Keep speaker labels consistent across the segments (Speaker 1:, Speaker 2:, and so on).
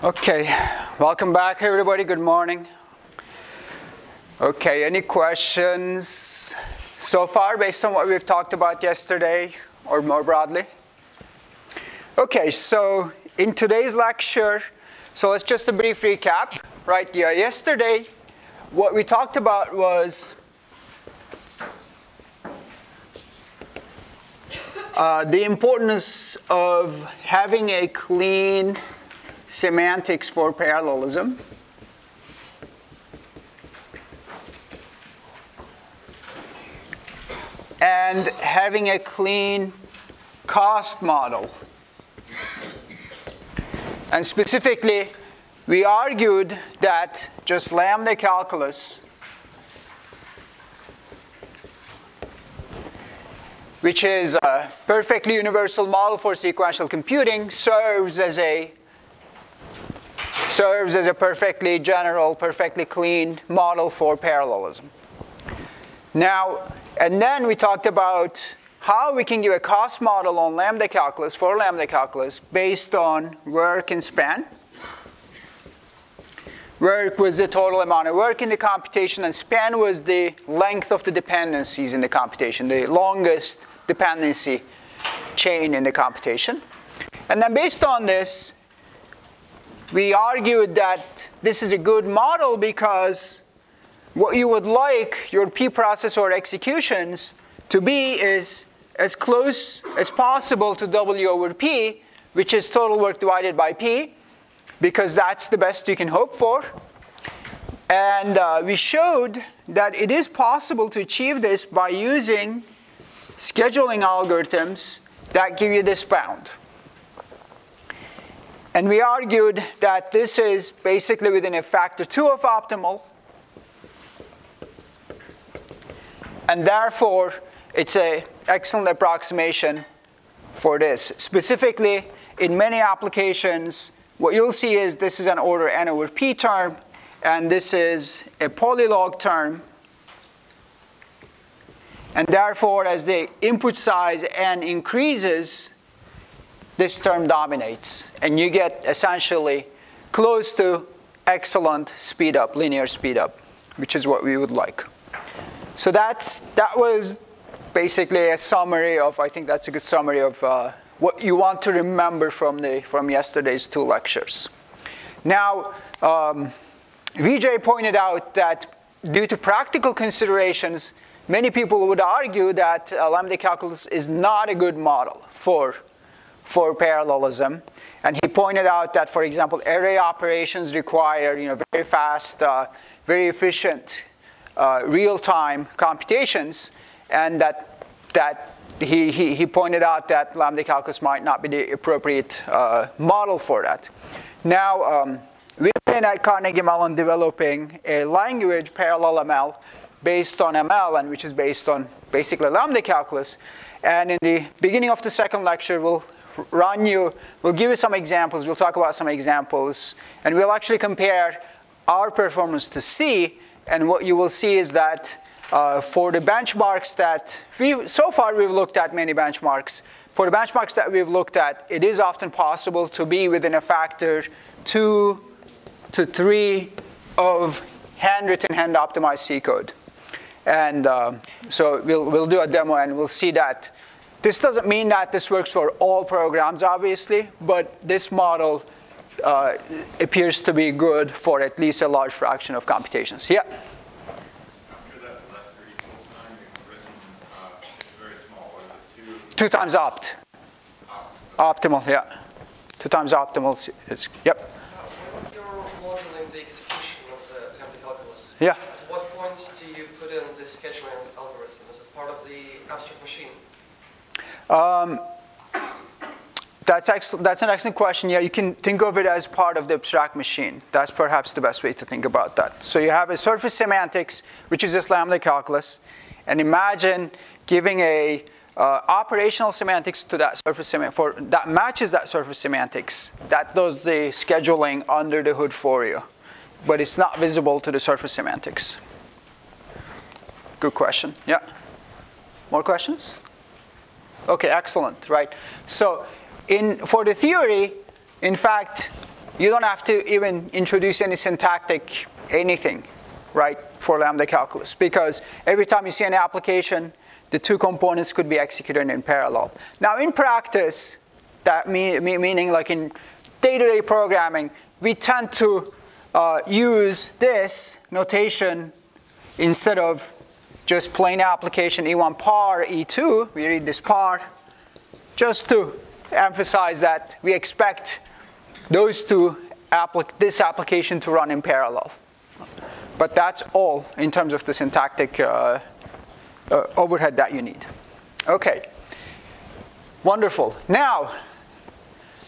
Speaker 1: Okay, welcome back everybody, good morning. Okay, any questions so far based on what we've talked about yesterday or more broadly? Okay, so in today's lecture, so let's just a brief recap, right? Yeah, yesterday what we talked about was the importance of having a clean semantics for parallelism. And having a clean cost model. And specifically, we argued that just lambda calculus, which is a perfectly universal model for sequential computing, serves as a perfectly general, perfectly clean model for parallelism. Now, and then we talked about how we can give a cost model on lambda calculus, for lambda calculus, based on work and span. Work was the total amount of work in the computation, and span was the length of the dependencies in the computation, the longest dependency chain in the computation. And then based on this, we argued that this is a good model because what you would like your p-processor executions to be is as close as possible to W over P, which is total work divided by P, because that's the best you can hope for. And we showed that it is possible to achieve this by using scheduling algorithms that give you this bound. And we argued that this is basically within a factor 2 of optimal. And therefore, it's an excellent approximation for this. Specifically, in many applications, what you'll see is this is an order n over p term, and this is a polylog term. And therefore, as the input size n increases, this term dominates, and you get essentially close to excellent speed up, linear speed up, which is what we would like. So that was basically a summary of, I think that's a good summary of what you want to remember from yesterday's two lectures. Now, Vijay pointed out that due to practical considerations, many people would argue that lambda calculus is not a good model for parallelism. And he pointed out that, for example, array operations require very fast, very efficient, real-time computations, and that he pointed out that lambda calculus might not be the appropriate model for that. Now, we've been at Carnegie Mellon developing a language, parallel ML, based on ML, and which is based on basically lambda calculus. And in the beginning of the second lecture, we'll give you some examples, we'll talk about some examples, and we'll actually compare our performance to C, and what you will see is that for the benchmarks that so far we've looked at many benchmarks. For the benchmarks that we've looked at, it is often possible to be within a factor 2 to 3 of handwritten, hand-optimized C code. And so we'll do a demo and we'll see that. This doesn't mean that this works for all programs, obviously, but this model appears to be good for at least a large fraction of computations. Yeah?
Speaker 2: After that less or equal sign, you've written, it's very small. What is it,
Speaker 1: 2 times opt. Optimal, yeah. 2 times optimal is, yep.
Speaker 3: When you're modeling the execution of the lambda calculus,
Speaker 1: yeah.
Speaker 3: At what point do you put in the scheduling algorithm? Is it part of the abstract machine?
Speaker 1: That's an excellent question. Yeah, you can think of it as part of the abstract machine. That's perhaps the best way to think about that. So you have a surface semantics, which is just lambda calculus, and imagine giving a operational semantics to that surface semantics that matches that surface semantics. That does the scheduling under the hood for you, but it's not visible to the surface semantics. Good question. Yeah. More questions? Okay, excellent, right? So for the theory, in fact, you don't have to even introduce any syntactic anything, right, for lambda calculus, because every time you see an application, the two components could be executed in parallel. Now in practice, that meaning like in day-to-day programming, we tend to use this notation instead of just plain application E1 par, E2, we read this par, just to emphasize that we expect those two, this application to run in parallel. But that's all in terms of the syntactic overhead that you need. Okay, wonderful. Now,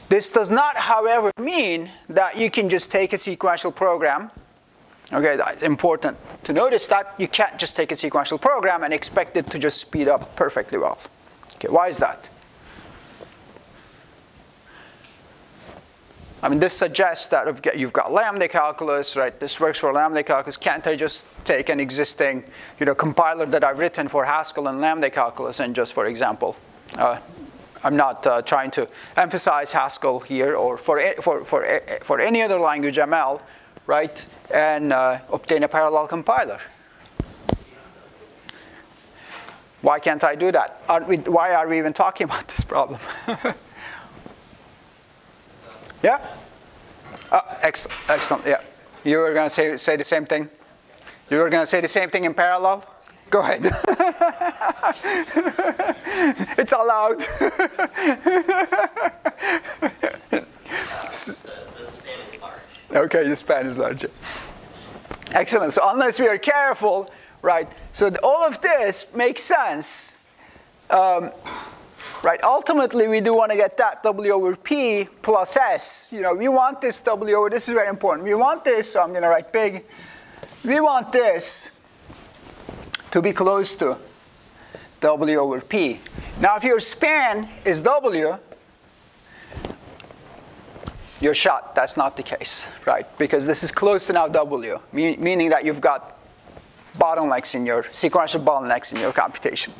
Speaker 1: this does not, however, mean that you can just take a sequential program. Okay, that's important to notice that you can't just take a sequential program and expect it to just speed up perfectly well. Okay, why is that? I mean, this suggests that you've got lambda calculus, right? This works for lambda calculus. Can't I just take an existing, compiler that I've written for Haskell and lambda calculus and just, for example, I'm not trying to emphasize Haskell here or for any other language ML, right? And obtain a parallel compiler. Why can't I do that? Why are we even talking about this problem? Yeah? Excellent, yeah. You were going to say the same thing? You were going to say the same thing in parallel? Go ahead. It's allowed.
Speaker 4: The span is large.
Speaker 1: Okay, the span is large. Excellent. So unless we are careful, right? So all of this makes sense. Right, ultimately, we do want to get that W over P plus S. We want this W over, this is very important. We want this, so I'm going to write big. We want this to be close to W over P. Now, if your span is W, you're shot. That's not the case, right? Because this is close to now W, meaning that you've got bottlenecks in your, sequential bottlenecks in your computation,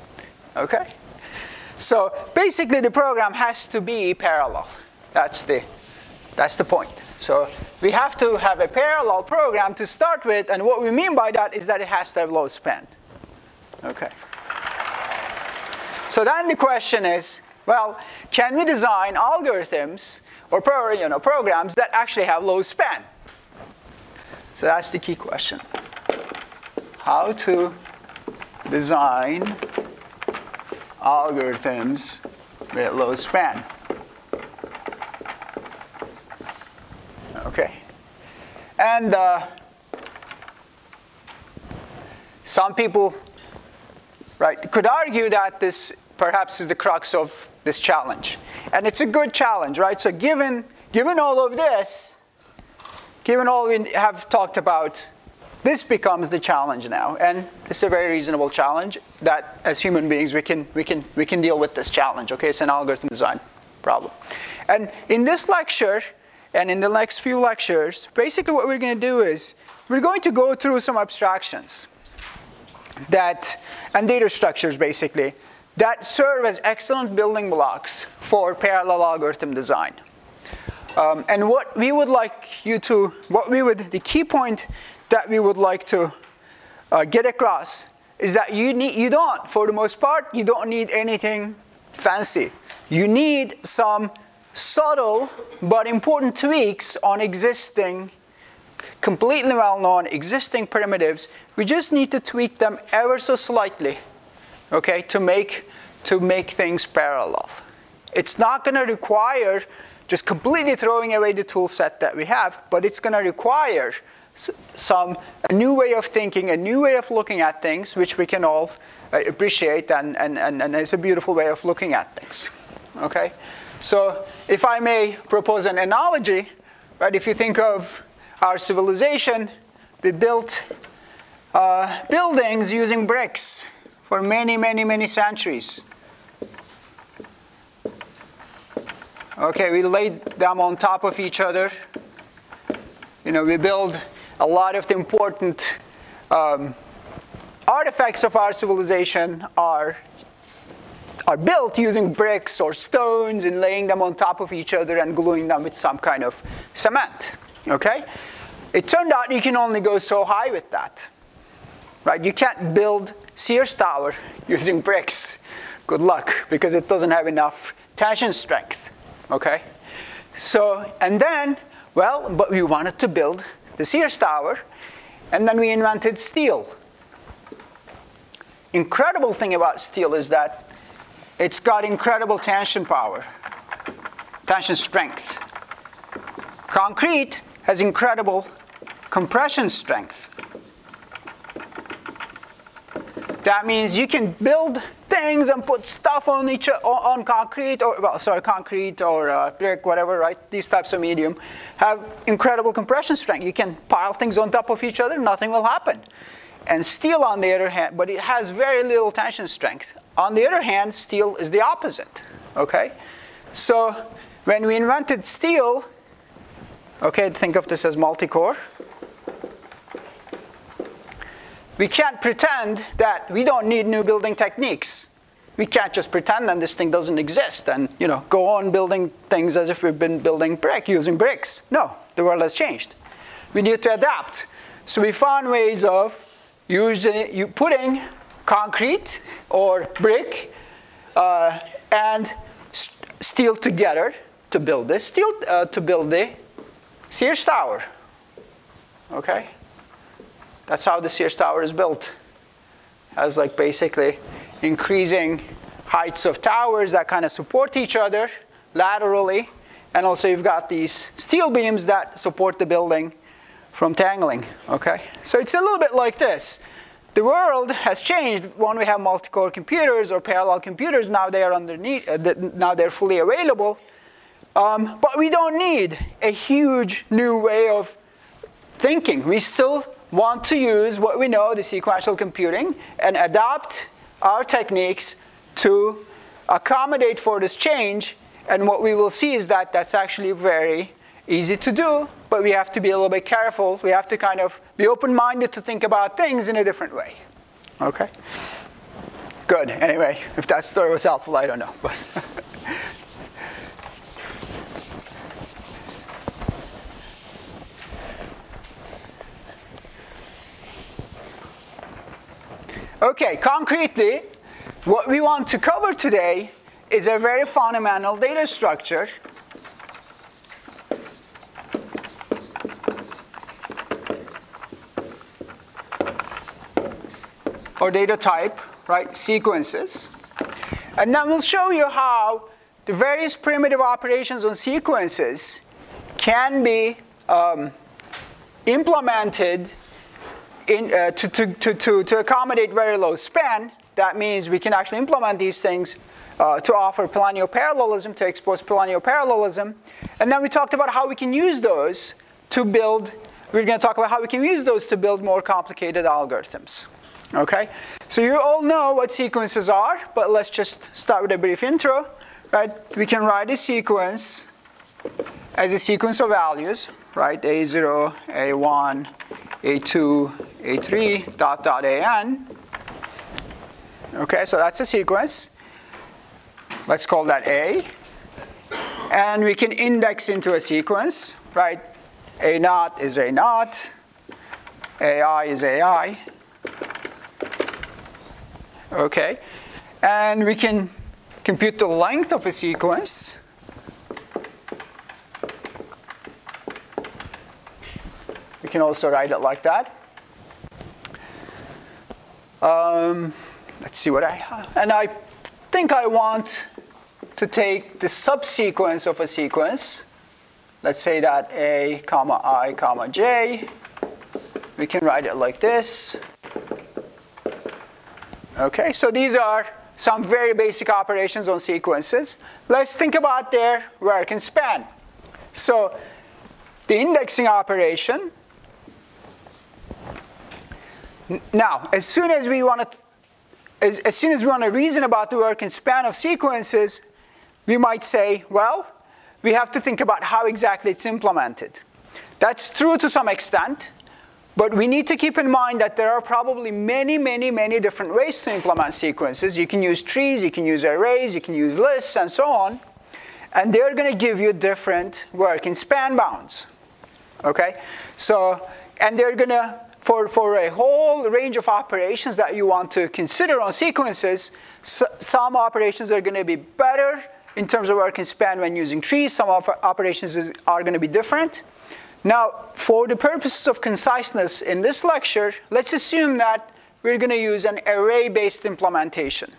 Speaker 1: okay? So basically, the program has to be parallel. That's the point. So we have to have a parallel program to start with, and what we mean by that is that it has to have low span. Okay. So then the question is, well, can we design algorithms or programs that actually have low span? So that's the key question. How to design algorithms with low span. Okay. And some people, right, could argue that this perhaps is the crux of this challenge. And it's a good challenge, right? So given all of this, given all we have talked about, this becomes the challenge now, and it's a very reasonable challenge that, as human beings, we can deal with this challenge. Okay, it's an algorithm design problem. And in this lecture, and in the next few lectures, basically what we're going to do is we're going to go through some abstractions and data structures, basically, that serve as excellent building blocks for parallel algorithm design. And what we would like you to, the key point that we would like to get across is that you don't, for the most part, you don't need anything fancy. You need some subtle but important tweaks on existing, completely well-known existing primitives. We just need to tweak them ever so slightly, okay, to make things parallel. It's not going to require just completely throwing away the tool set that we have, but it's going to require a new way of thinking, a new way of looking at things, which we can all appreciate, and it's a beautiful way of looking at things. Okay? So if I may propose an analogy, right, if you think of our civilization, we built buildings using bricks for many, many, many centuries. Okay, we laid them on top of each other. We build a lot of the important artifacts of our civilization are are built using bricks or stones and laying them on top of each other and gluing them with some kind of cement, okay? It turned out you can only go so high with that, right? You can't build Sears Tower using bricks. Good luck, because it doesn't have enough tension strength, okay? So, and then, well, but we wanted to build the Sears Tower, and then we invented steel. Incredible thing about steel is that it's got incredible tension power, tension strength. Concrete has incredible compression strength. That means you can build things and put stuff on concrete, or well, sorry, concrete or brick, whatever, right? These types of medium have incredible compression strength. You can pile things on top of each other, nothing will happen. And steel, on the other hand, but it has very little tension strength. On the other hand, steel is the opposite, okay? So when we invented steel, okay, think of this as multi-core. We can't pretend that we don't need new building techniques. We can't just pretend that this thing doesn't exist and, you know, go on building things as if we've been building using bricks. No, the world has changed. We need to adapt. So we found ways of putting concrete or brick and steel together to build this to build the Sears Tower. Okay, that's how the Sears Tower is built. Has like basically increasing heights of towers that kind of support each other laterally, and also you've got these steel beams that support the building from tangling. Okay, so it's a little bit like this. The world has changed when we have multi-core computers or parallel computers. Now they are now they're fully available. But we don't need a huge new way of thinking. We still want to use what we know, the sequential computing, and adapt our techniques to accommodate for this change. And what we will see is that that's actually very easy to do, but we have to be a little bit careful. We have to kind of be open-minded to think about things in a different way. Okay? Good. Anyway, if that story was helpful, I don't know. But okay, concretely, what we want to cover today is a very fundamental data structure or data type, right, sequences. And then we'll show you how the various primitive operations on sequences can be implemented to accommodate very low span. That means we can actually implement these things to offer Plano parallelism, to expose Plano parallelism. And then we talked about how we can use those to build, we're going to talk about how we can use those to build more complicated algorithms. Okay, so you all know what sequences are, but let's just start with a brief intro, right? We can write a sequence as a sequence of values, right? A0, A1, A2, A3, dot, dot, AN. Okay, so that's a sequence. Let's call that A. And we can index into a sequence, right? A naught is A naught, AI is AI. Okay, and we can compute the length of a sequence. We can also write it like that. Let's see what I have. And I think I want to take the subsequence of a sequence. Let's say that A, comma, I, comma, J. We can write it like this. Okay, so these are some very basic operations on sequences. Let's think about their work and span. So the indexing operation. Now, as soon as we want to reason about the work and span of sequences, we might say, well, we have to think about how exactly it's implemented. That's true to some extent, But we need to keep in mind that there are probably many, many, many different ways to implement sequences. You can use trees, you can use arrays, you can use lists, and so on. And they're going to give you different working span bounds. Okay? So, and they're going to, for a whole range of operations that you want to consider on sequences, some operations are going to be better in terms of working span when using trees. Some operations are going to be different. Now, for the purposes of conciseness in this lecture, let's assume that we're going to use an array-based implementation.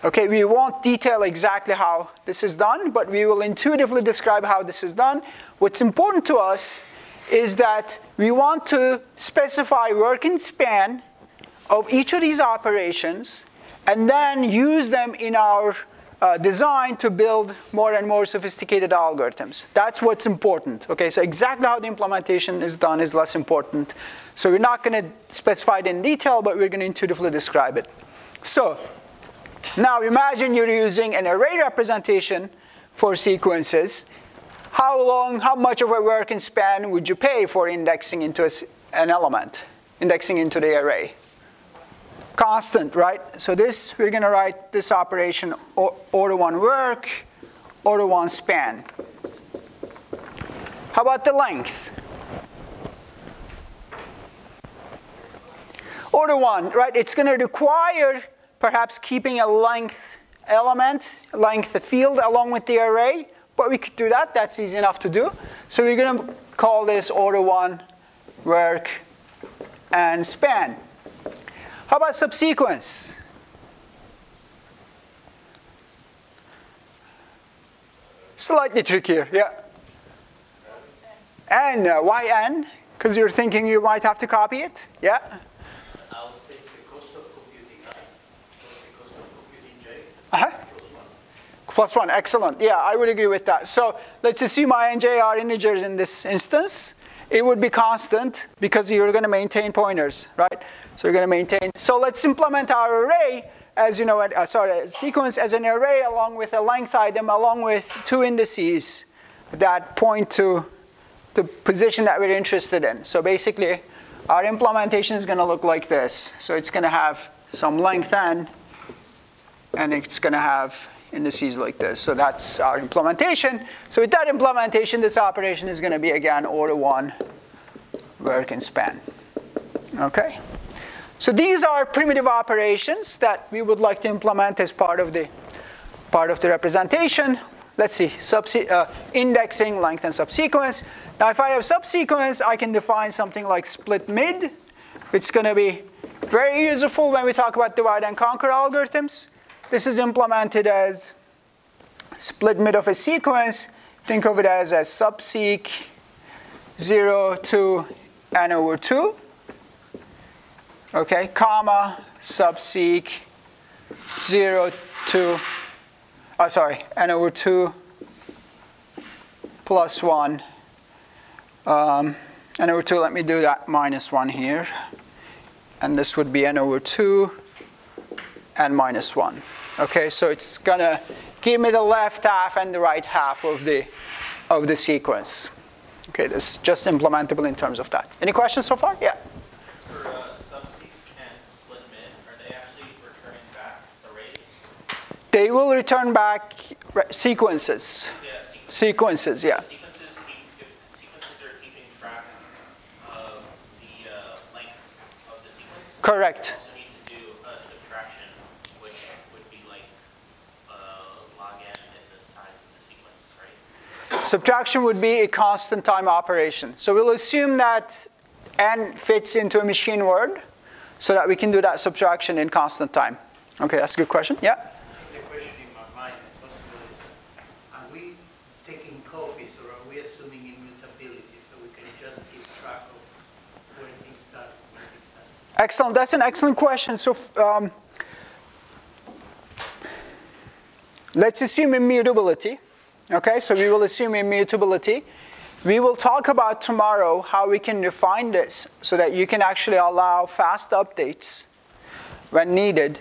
Speaker 1: Okay, we won't detail exactly how this is done, but we will intuitively describe how this is done. What's important to us is that we want to specify working span of each of these operations and then use them in our design to build more and more sophisticated algorithms. That's what's important. Okay, so exactly how the implementation is done is less important. So we're not going to specify it in detail, but we're going to intuitively describe it. So now imagine you're using an array representation for sequences. How much of a working span would you pay for indexing into an element, indexing into the array? Constant, right? So this, we're going to write this operation order 1 work, order 1 span. How about the length? Order 1, right? It's going to require perhaps keeping a length element, length field along with the array, but we could do that. That's easy enough to do. So we're going to call this order 1 work and span. How about subsequence? Slightly trickier, yeah. N, why N? Because you're thinking you might have to copy it? Yeah?
Speaker 4: I would say it's the cost of computing I, plus the cost of computing J.
Speaker 1: Plus 1, excellent. Yeah, I would agree with that. So let's assume I and J are integers in this instance. It would be constant because you're going to maintain pointers, right? So you're going to maintain. So let's implement our array as, you know, sequence as an array along with a length item along with 2 indices that point to the position that we're interested in. So basically, our implementation is going to look like this. So it's going to have some length n, and it's going to have indices like this. So that's our implementation. So with that implementation, this operation is going to be, again, order 1 work and span. Okay? So these are primitive operations that we would like to implement as part of the representation. Let's see, indexing, length, and subsequence. Now, if I have subsequence, I can define something like split mid. It's going to be very useful when we talk about divide and conquer algorithms. This is implemented as split mid of a sequence. Think of it as a subseq 0 to n over 2. Okay, comma, subseq 0 to, n over 2 plus 1. N over 2, let me do that minus 1 here. And this would be n over 2 and minus 1. Okay, so it's going to give me the left half and the right half of the sequence. Okay, this is just implementable in terms of that. Any questions so far? Yeah.
Speaker 4: For subseq and split mid, are they actually returning back arrays?
Speaker 1: They will return back sequences.
Speaker 4: Yeah,
Speaker 1: sequences, yeah.
Speaker 4: Sequences are keeping track of the length of the sequence.
Speaker 1: Correct.
Speaker 4: Also needs to do a subtraction, which would be like log n and the size of the sequence, right?
Speaker 1: Subtraction would be a constant time operation. So we'll assume that n fits into a machine word so that we can do that subtraction in constant time. Okay, that's a good question. Yeah?
Speaker 5: The question in my mind, possible is, are we taking copies or are we assuming immutability so we can just keep track of where things start and where things end?
Speaker 1: Excellent. That's an excellent question. So let's assume immutability. Okay, so we will assume immutability. We will talk about tomorrow how we can define this so that you can actually allow fast updates when needed,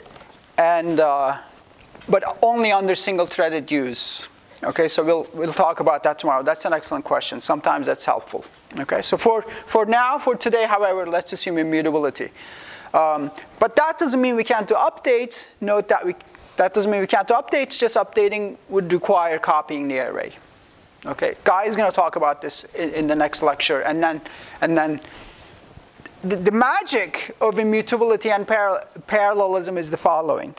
Speaker 1: and but only under single-threaded use. Okay, so we'll talk about that tomorrow. That's an excellent question. Sometimes that's helpful. Okay, so for now, for today, however, let's assume immutability. But that doesn't mean we can't do updates. Note that that doesn't mean we can't do updates. Just updating would require copying the array. Okay, Guy is going to talk about this in the next lecture, and then the magic of immutability and parallelism is the following.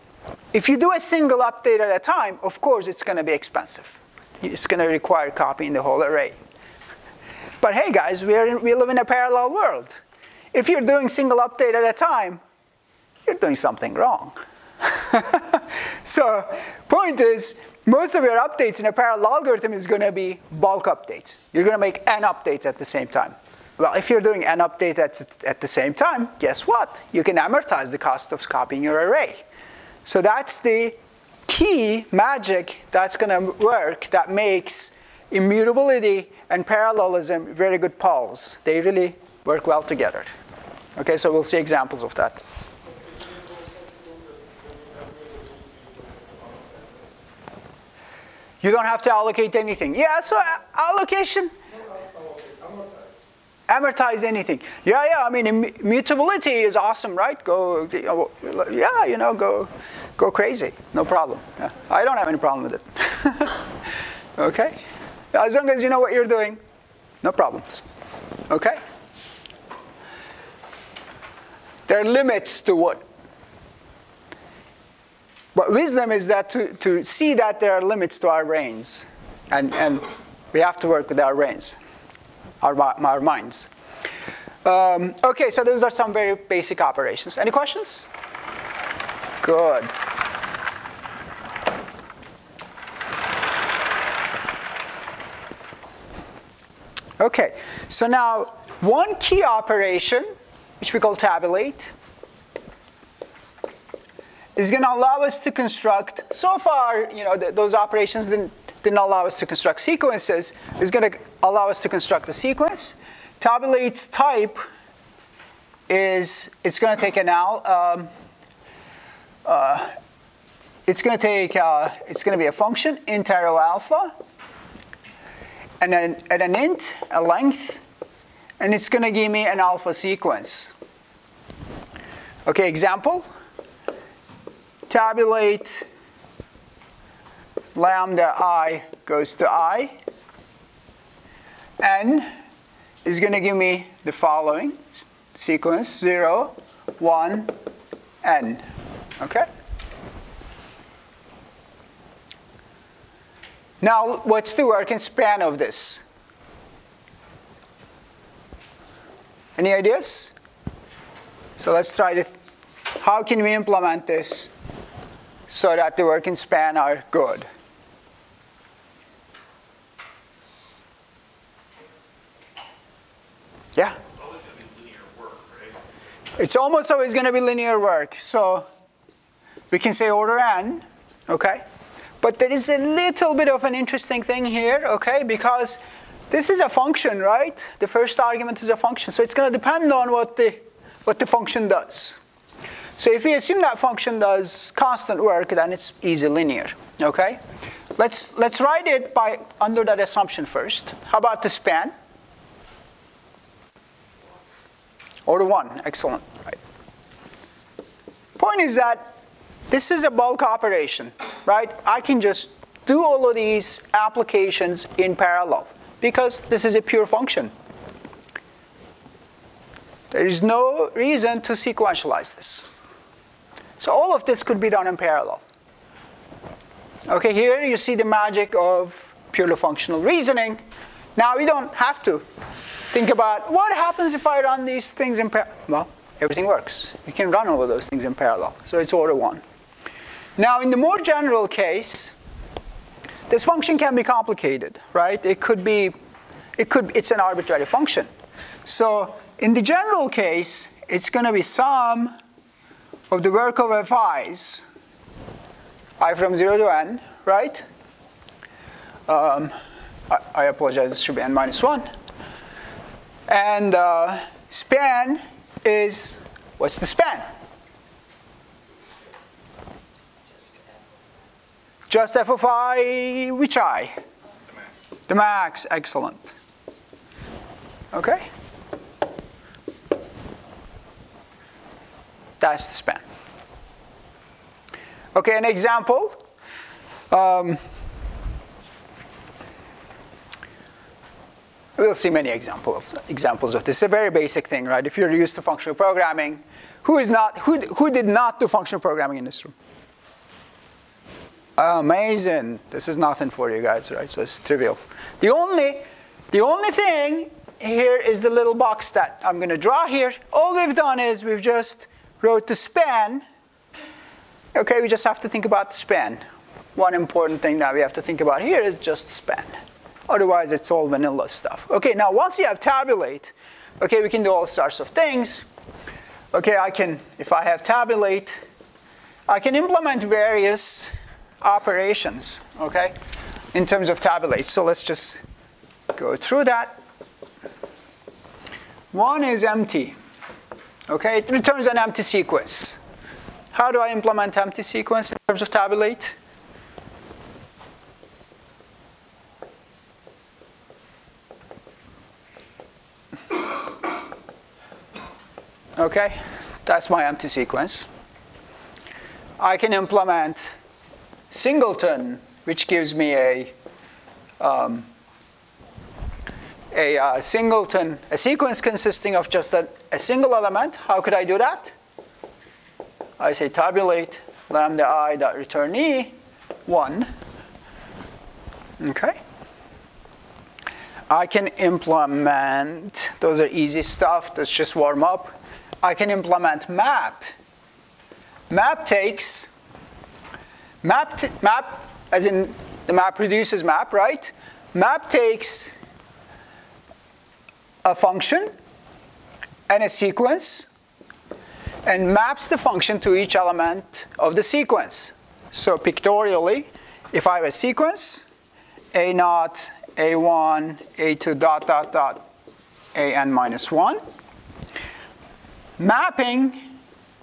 Speaker 1: If you do a single update at a time, of course it's going to be expensive. It's going to require copying the whole array. But hey guys, we live in a parallel world. If you're doing single update at a time, you're doing something wrong. So point is, most of your updates in a parallel algorithm is going to be bulk updates. You're going to make n updates at the same time. Well, if you're doing n updates at the same time, guess what? You can amortize the cost of copying your array. So that's the key magic that's going to work that makes immutability and parallelism very good pals. They really work well together. Okay, so we'll see examples of that. You don't have to allocate anything. Yeah, so allocation. Amortize anything. Yeah, I mean, immutability is awesome, right? Go crazy. No problem. Yeah, I don't have any problem with it. Okay? As long as you know what you're doing, no problems. Okay? There are limits to what. But wisdom is that to see that there are limits to our brains. And we have to work with our brains. Our minds. Okay, so those are some very basic operations. Any questions? Good. Okay, so now one key operation, which we call tabulate, is going to allow us to construct, so far, those operations didn't allow us to construct sequences, is going to allow us to construct a sequence. Tabulate's type is, it's going to take it's going to be a function, int arrow alpha, and then at an int, a length, and it's going to give me an alpha sequence. Okay, example. Tabulate lambda I goes to I. N is going to give me the following sequence, 0, 1, n. Okay? Now, what's the working span of this? Any ideas? So let's try to, how can we implement this so that the working span are good? Yeah?
Speaker 2: It's always going to be linear work, right?
Speaker 1: It's almost always going to be linear work. So we can say order n, okay? But there is a little bit of an interesting thing here, okay? Because this is a function, right? The first argument is a function. So it's going to depend on what the function does. So if we assume that function does constant work, then it's easy linear, okay? Let's write it under that assumption first. How about the span? Order 1, excellent. Right. Point is that this is a bulk operation, right? I can just do all of these applications in parallel because this is a pure function. There is no reason to sequentialize this. So all of this could be done in parallel. Okay, here you see the magic of purely functional reasoning. Now we don't have to think about what happens if I run these things in parallel. Well, everything works. You can run all of those things in parallel. So it's order 1. Now, in the more general case, this function can be complicated, right? It's an arbitrary function. So in the general case, it's going to be sum of the work of fi's, I from 0 to n, right? I apologize, this should be n minus 1. And span is, what's the span? Just f of I, which I? The max, excellent. Okay? That's the span. Okay, an example. We'll see many examples of this. It's a very basic thing, right? If you're used to functional programming, who did not do functional programming in this room? Amazing. This is nothing for you guys, right? So it's trivial. The only thing here is the little box that I'm going to draw here. All we've done is we've just wrote the span. Okay, we just have to think about the span. One important thing that we have to think about here is just span. Otherwise, it's all vanilla stuff. Okay, now once you have tabulate, okay, we can do all sorts of things. Okay, if I have tabulate, I can implement various operations, okay, in terms of tabulate. So let's just go through that. One is empty. Okay, it returns an empty sequence. How do I implement empty sequence in terms of tabulate? Okay, that's my empty sequence. I can implement singleton, which gives me a sequence consisting of just a single element. How could I do that? I say tabulate lambda I dot return e 1. Okay. I can implement, those are easy stuff, let's just warm up. I can implement map. Map as in the map reduces map, right? Map takes a function and a sequence and maps the function to each element of the sequence. So pictorially, if I have a sequence, a naught, a1, a2 dot dot dot, an minus 1. Mapping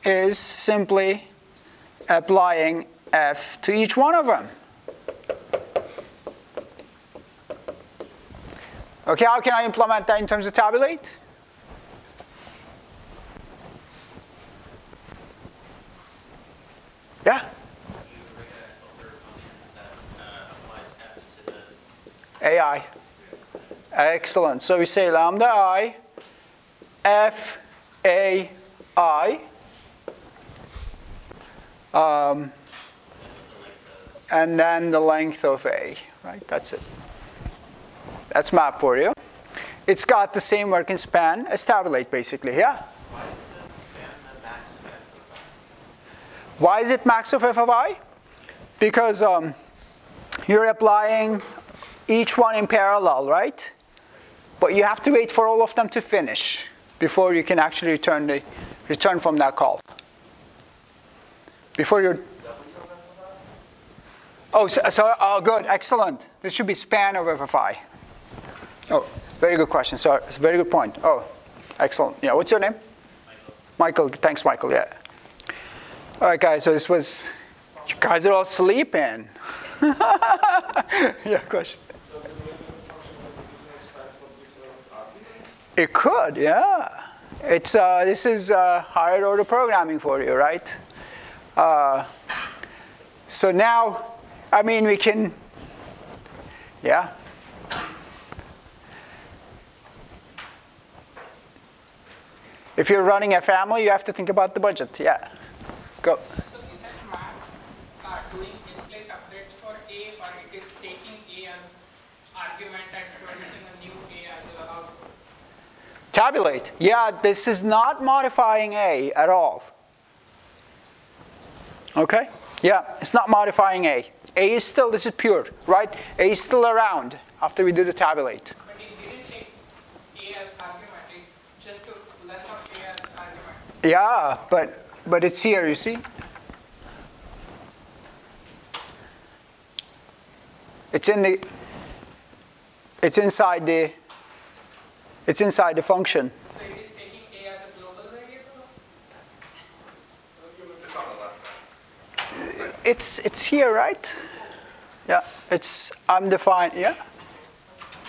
Speaker 1: is simply applying f to each one of them. Okay, how can I implement that in terms of tabulate? Yeah? AI. Excellent. So we say lambda I, f a I, and then the length of A, right? That's it. That's map for you. It's got the same working span as tabulate, basically, yeah?
Speaker 4: Why is the span the max of f of I?
Speaker 1: Why is it max of f of I? Because you're applying each one in parallel, right? But you have to wait for all of them to finish before you can actually return from that call. Before you're... Oh, oh, good, excellent. This should be span of f of I. Oh, very good question. Sorry, it's a very good point. Oh, excellent. Yeah, what's your name? Michael. Thanks, Michael. Yeah. All right, guys. So this was. You guys are all sleeping. Yeah, question.
Speaker 6: Does it mean the function will be different span for different arguments?
Speaker 1: It could, yeah. It's this is higher order programming for you, right? So now, I mean, we can. Yeah. If you're running a family, you have to think about the budget. Yeah. Go.
Speaker 7: So is that map doing in-place updates for A, or it is taking A as argument and producing a new A as a output?
Speaker 1: Tabulate. Yeah, this is not modifying A at all. Okay? Yeah, it's not modifying A. A is still, this is pure, right? A is still around after we do the tabulate.
Speaker 7: But it didn't take A as argument, it just took left of A as argument.
Speaker 1: Yeah, but it's here, you see? It's inside the function.
Speaker 7: So it is taking A as a global variable?
Speaker 2: It's on the left side.
Speaker 1: It's here, right? Yeah, it's undefined. Yeah.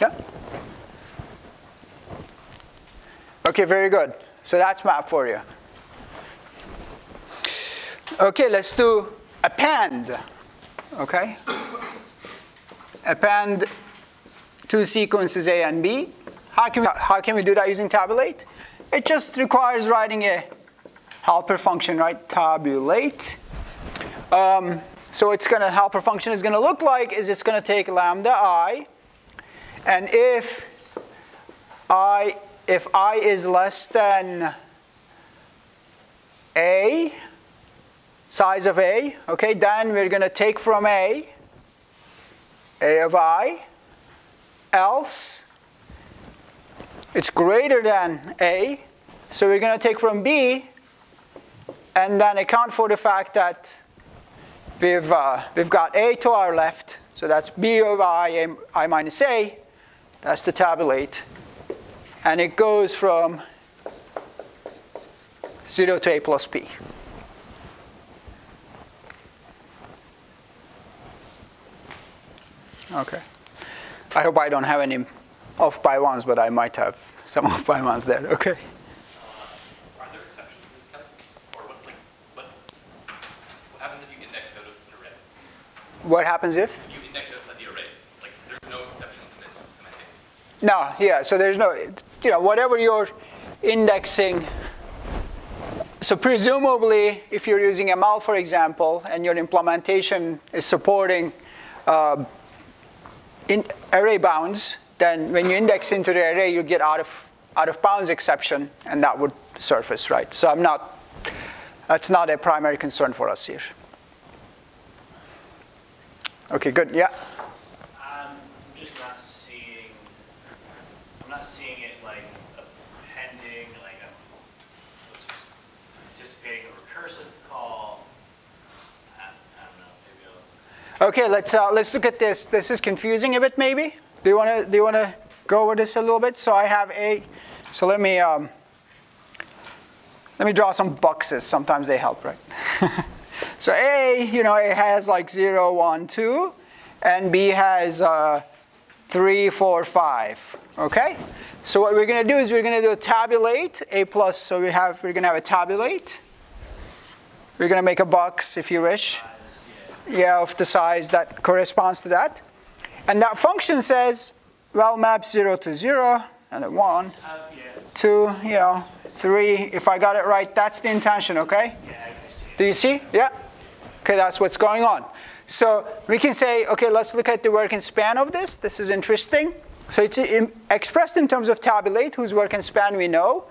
Speaker 1: Yeah. Okay, very good. So that's mapped for you. Okay, let's do append. Okay. Append two sequences A and B. How can we do that using tabulate? It just requires writing a helper function, right? Tabulate. So it's going to helper function is going to look like is it's going to take lambda I, and if I is less than A, size of A, okay, then we're going to take from A of I, else it's greater than A, so we're going to take from B, and then account for the fact that we've got A to our left, so that's B of I minus A, that's the tabulate, and it goes from 0 to A plus P. Okay. I hope I don't have any off by ones, but I might have some off by ones there. Okay.
Speaker 8: Are there exceptions to this calculus? Or what happens if you index out of an array?
Speaker 1: What happens if?
Speaker 8: You index outside the array. Like, there's no exceptions in this semantic.
Speaker 1: No, yeah, so there's no, whatever you're indexing. So presumably, if you're using ML, for example, and your implementation is supporting in array bounds, then when you index into the array, you get out of bounds exception, and that would surface, right? So that's not a primary concern for us here. Okay, good, yeah?
Speaker 9: I'm just not seeing, I'm not seeing it like appending, like I'm anticipating a recursive call. I don't know, maybe I'll.
Speaker 1: Okay, let's look at this. This is confusing a bit, maybe. Do you want to go over this a little bit? So I have A. So let me draw some boxes. Sometimes they help, right? So A, it has like 0, 1, 2, and B has 3, 4, 5. Okay. So what we're going to do is we're going to do a tabulate A plus. So we're going to have a tabulate. We're going to make a box, if you wish. Yeah, of the size that corresponds to that. And that function says, well, map 0 to 0, and a 1, 2, 3. If I got it right, that's the intention, okay? Do you see? Yeah? Okay, that's what's going on. So we can say, okay, let's look at the work and span of this. This is interesting. So it's expressed in terms of tabulate, whose work and span we know.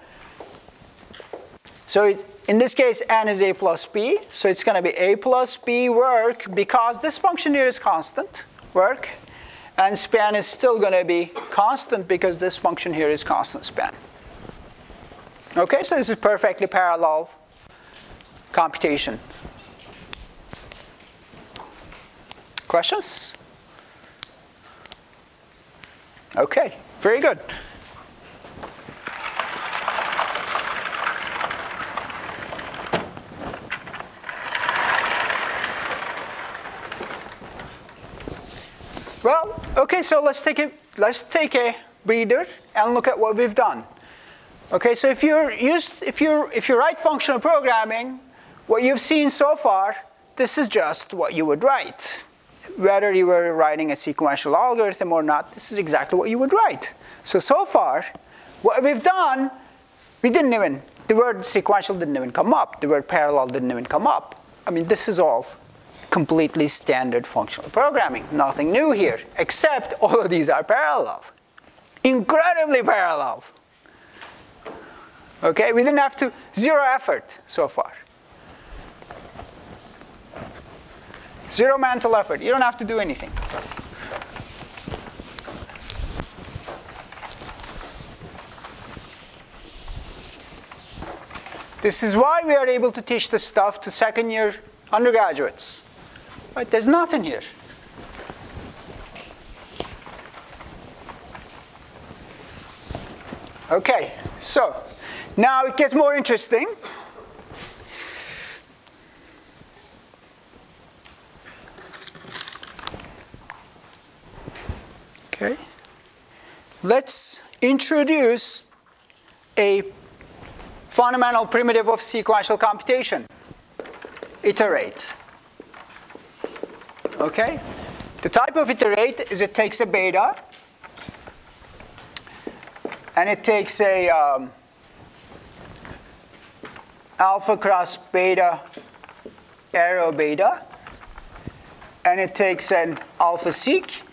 Speaker 1: So in this case, n is A plus B. So it's going to be A plus B work, because this function here is constant work. And span is still going to be constant, because this function here is constant span. Okay, so this is perfectly parallel computation. Questions? Okay, very good. Well, okay, so let's take a breather and look at what we've done. Okay, so if you write functional programming, what you've seen so far, this is just what you would write. Whether you were writing a sequential algorithm or not, this is exactly what you would write. So far, what we've done, the word sequential didn't even come up. The word parallel didn't even come up. I mean, this is all completely standard functional programming. Nothing new here, except all of these are parallel. Incredibly parallel. Okay, we didn't have to, zero effort so far. Zero mental effort. You don't have to do anything. This is why we are able to teach this stuff to second-year undergraduates. Right? There's nothing here. Okay, so now it gets more interesting. let's introduce a fundamental primitive of sequential computation. Iterate. Okay? The type of iterate is it takes a beta and it takes a alpha cross beta arrow beta, and it takes an alpha seq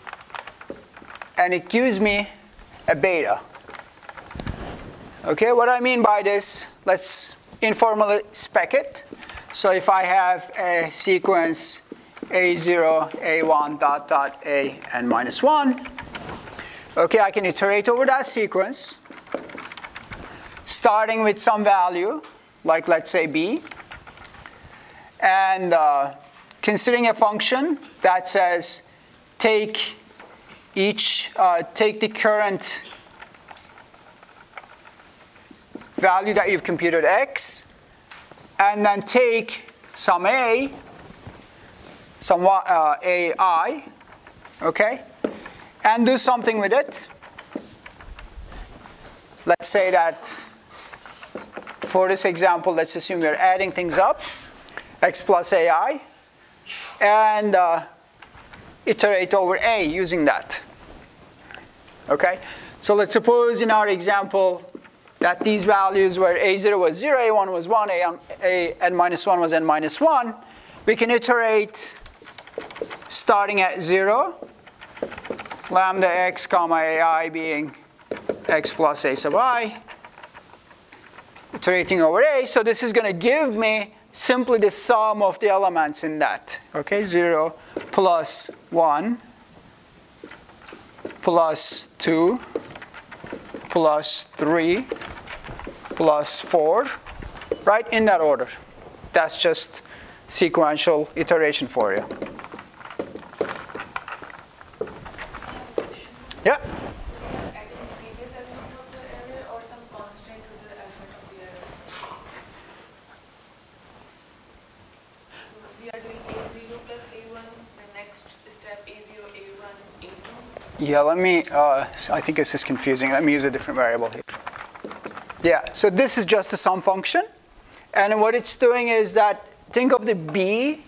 Speaker 1: and it gives me a beta. Okay, what I mean by this, let's informally spec it. So if I have a sequence A0, A1, dot, dot, A, and minus 1, okay, I can iterate over that sequence, starting with some value, like let's say B, and considering a function that says take the current value that you've computed x, and then take some a, some ai, okay, and do something with it. Let's say that for this example, let's assume we're adding things up, x plus ai, and iterate over a using that. Okay, so let's suppose in our example that these values were a0 was 0, a1 was 1, n minus 1 was n minus 1. We can iterate starting at 0, lambda x comma ai being x plus a sub I, iterating over a. So this is going to give me simply the sum of the elements in that. Okay, 0 plus 1 plus 2 plus 3 plus 4, right, in that order. That's just sequential iteration for you. Yeah?
Speaker 10: Adding previous element of the array or some constraint to the element of the array. So we are doing a0 plus a1, the next step a0, a1, a2.
Speaker 1: Yeah, let me, I think this is confusing. Let me use a different variable here. Yeah, so this is just a sum function. And what it's doing is that, think of the B.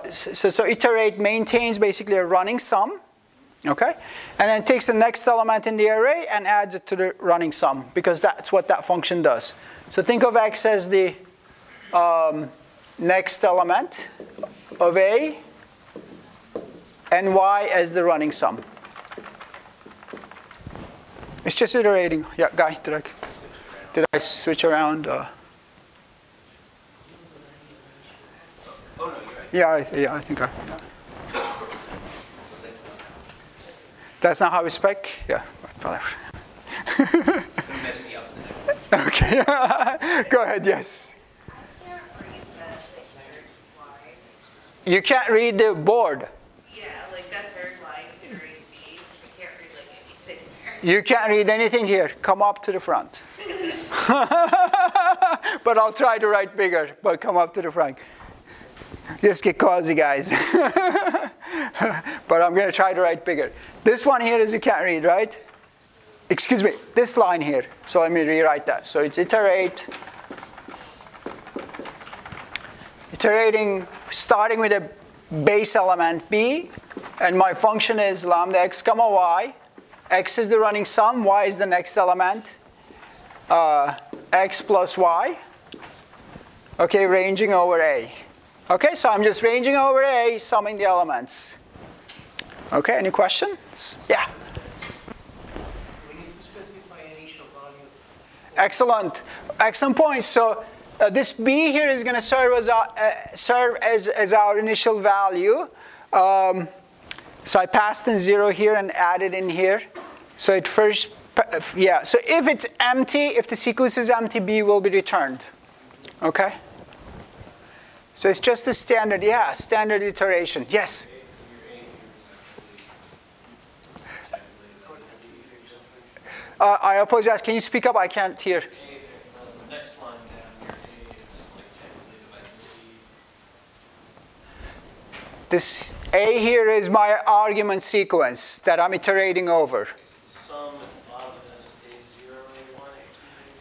Speaker 1: So iterate maintains basically a running sum. Okay? And then takes the next element in the array and adds it to the running sum, because that's what that function does. So think of x as the next element of A, and y as the running sum. It's just iterating. Yeah, Guy, did I switch around?
Speaker 8: Oh, no, you're right.
Speaker 1: Yeah, I think I. Yeah. That's not how we spec? Yeah, whatever.
Speaker 8: Mess me up in the next one.
Speaker 1: Okay, go ahead, yes.
Speaker 10: I can't read the pictures wide.
Speaker 1: You can't read the board.
Speaker 10: Yeah, like that's very wide, iterate B. I can't read like anything there.
Speaker 1: You can't read anything here. Come up to the front. But I'll try to write bigger, but come up to the front. Just get cozy, guys. But I'm going to try to write bigger. This one here is you can't read, right? Excuse me, this line here. So let me rewrite that. So it's iterate. Iterating, starting with a base element b, and my function is lambda x comma y. X is the running sum, y is the next element. X plus y. Okay, ranging over a. Okay, so I'm just ranging over a, summing the elements. Okay, any questions? Yeah.
Speaker 5: We need to specify initial value.
Speaker 1: Excellent. Excellent point. So this b here is going to serve as our initial value. So I passed in 0 here and added in here. So it first, yeah. So if it's empty, if the sequence is empty, b will be returned. Okay. So it's just a standard, yeah, standard iteration. Yes. I apologize. Can you speak up? I can't hear.
Speaker 6: The next line down, your A is like technically divided by B.
Speaker 1: This A here is my argument sequence that I'm iterating over.
Speaker 3: Sum at the bottom of that is A0, A1,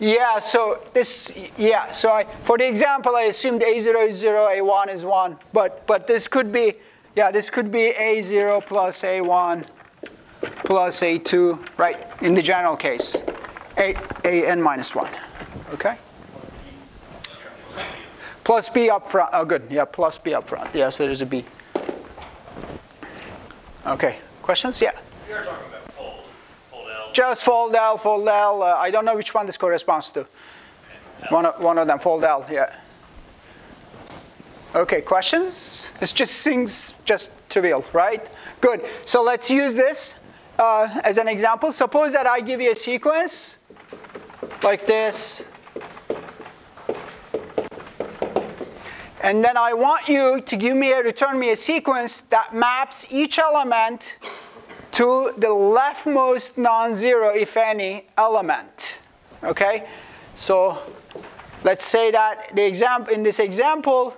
Speaker 3: A2.
Speaker 1: Yeah, so this, yeah, so for the example, I assumed A0 is 0, A1 is 1. But this could be, yeah, this could be A0 plus A1 plus A2, right, in the general case. AN minus 1, okay? Plus B up front, oh good, yeah, plus B up front. Yeah, so there's a B. Okay, questions? Yeah?
Speaker 8: We are talking about fold L.
Speaker 1: Just fold L, fold L. I don't know which one this corresponds to. One of them, fold L, yeah. Okay, questions? It's just things, just trivial, right? Good, so let's use this as an example. Suppose that I give you a sequence like this. And then I want you to return me a sequence that maps each element to the leftmost non-zero, if any, element. Okay? So let's say that in this example,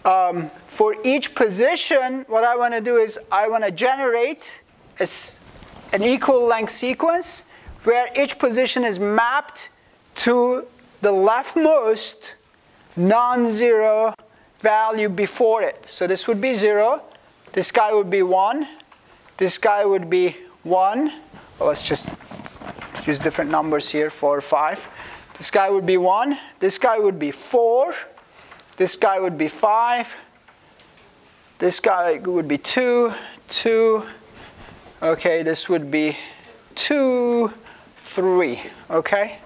Speaker 1: for each position, what I want to do is I want to generate an equal length sequence where each position is mapped to the leftmost non-zero value before it. So this would be 0. This guy would be 1. This guy would be 1. Well, let's just use different numbers here, 4 or 5. This guy would be 1. This guy would be 4. This guy would be 5. This guy would be 2, 2. Okay, this would be 2, 3. Okay?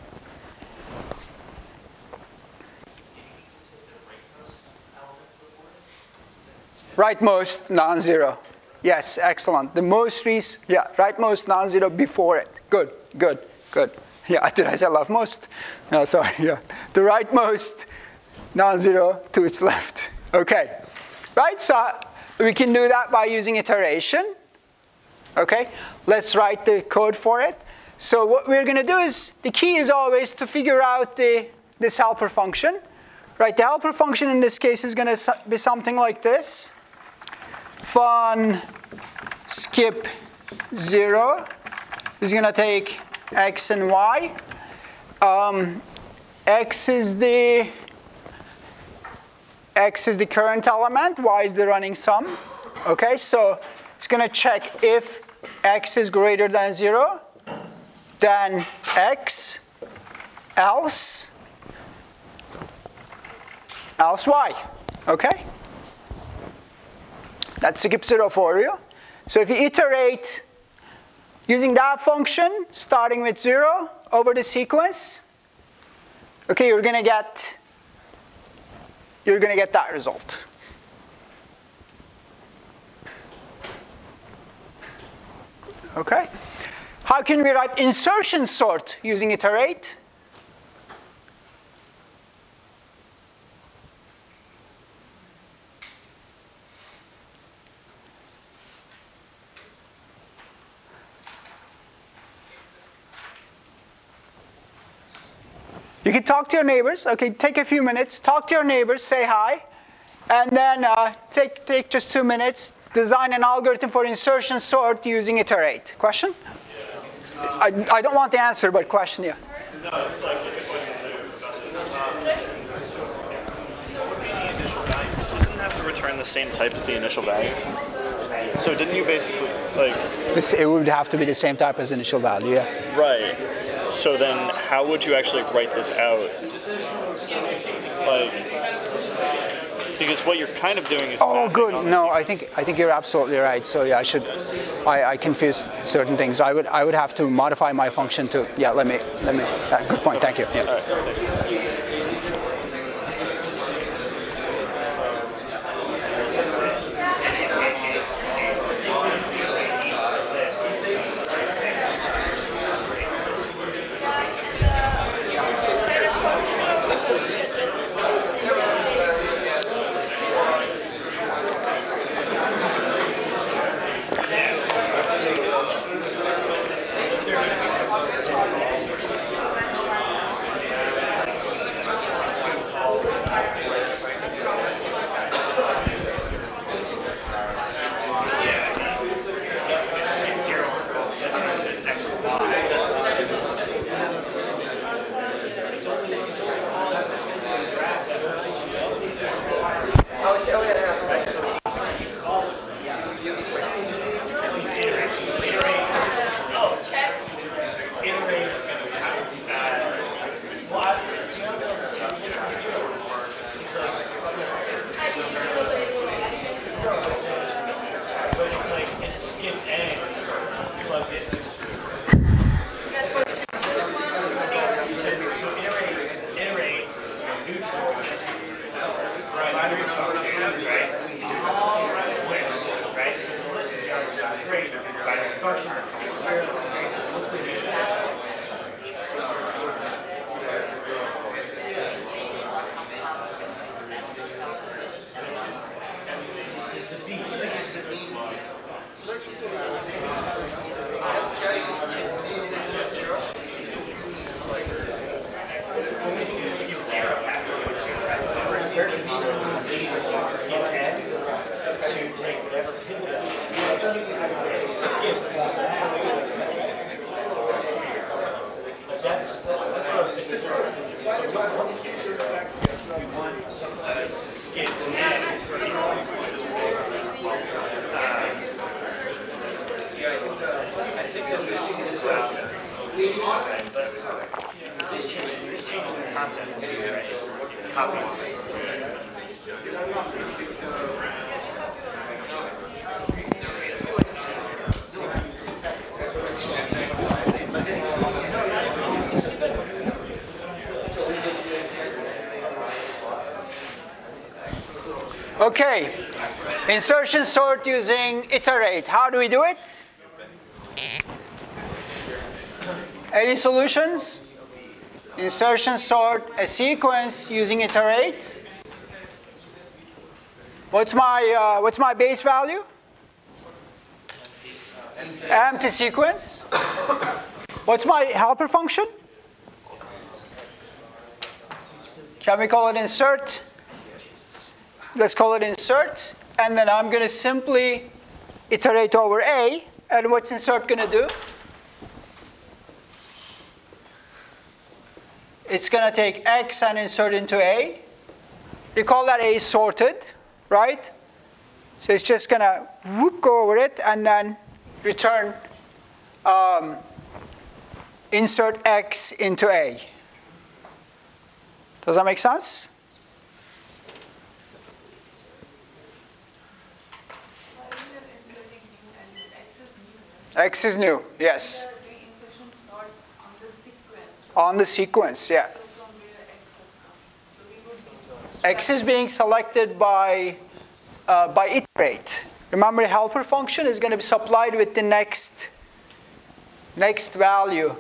Speaker 1: Rightmost non-zero. Yes, excellent. The most rightmost non-zero before it. Good, good, good. Yeah, did I say leftmost? No, sorry, yeah. The rightmost non-zero to its left. Okay, right, so we can do that by using iteration. Okay, let's write the code for it. So what we're going to do is, the key is always to figure out this helper function. Right, the helper function in this case is going to be something like this. Fun skip 0 is going to take x and y. X is the current element, y is the running sum. Okay, so it's going to check if x is greater than 0, then x, else y. Okay? That's skip 0 for you. So if you iterate using that function, starting with 0 over the sequence, okay, you're going to get that result. Okay? How can we write insertion sort using iterate? You can talk to your neighbors. Okay, take a few minutes, talk to your neighbors, say hi, and then take just 2 minutes, design an algorithm for insertion sort using iterate. Question? I don't want the answer, but question, yeah.
Speaker 11: No, it's like it's a question what would be the initial value? Doesn't it have to return the same type as the initial value? So didn't you basically
Speaker 1: It would have to be the same type as initial value, yeah.
Speaker 11: Right. So then, how would you actually write this out? Because what you're kind of doing is.
Speaker 1: Oh, good. No, I think you're absolutely right. So yeah, I confused certain things. I would have to modify my function to. Yeah, let me. Good point. Thank you. Yeah.
Speaker 11: All right, thanks.
Speaker 1: Okay, insertion sort using iterate. How do we do it? Any solutions? Insertion sort a sequence using iterate. What's my base value? Empty sequence. What's my helper function? Can we call it insert? Let's call it insert. And then I'm going to simply iterate over A. And what's insert going to do? It's going to take X and insert into A. We call that A sorted, right? So it's just going to go over it and then return insert X into A. Does that make sense? X is new, yes. On the sequence, yeah. X is being selected by iterate. Remember, the helper function is going to be supplied with the next value.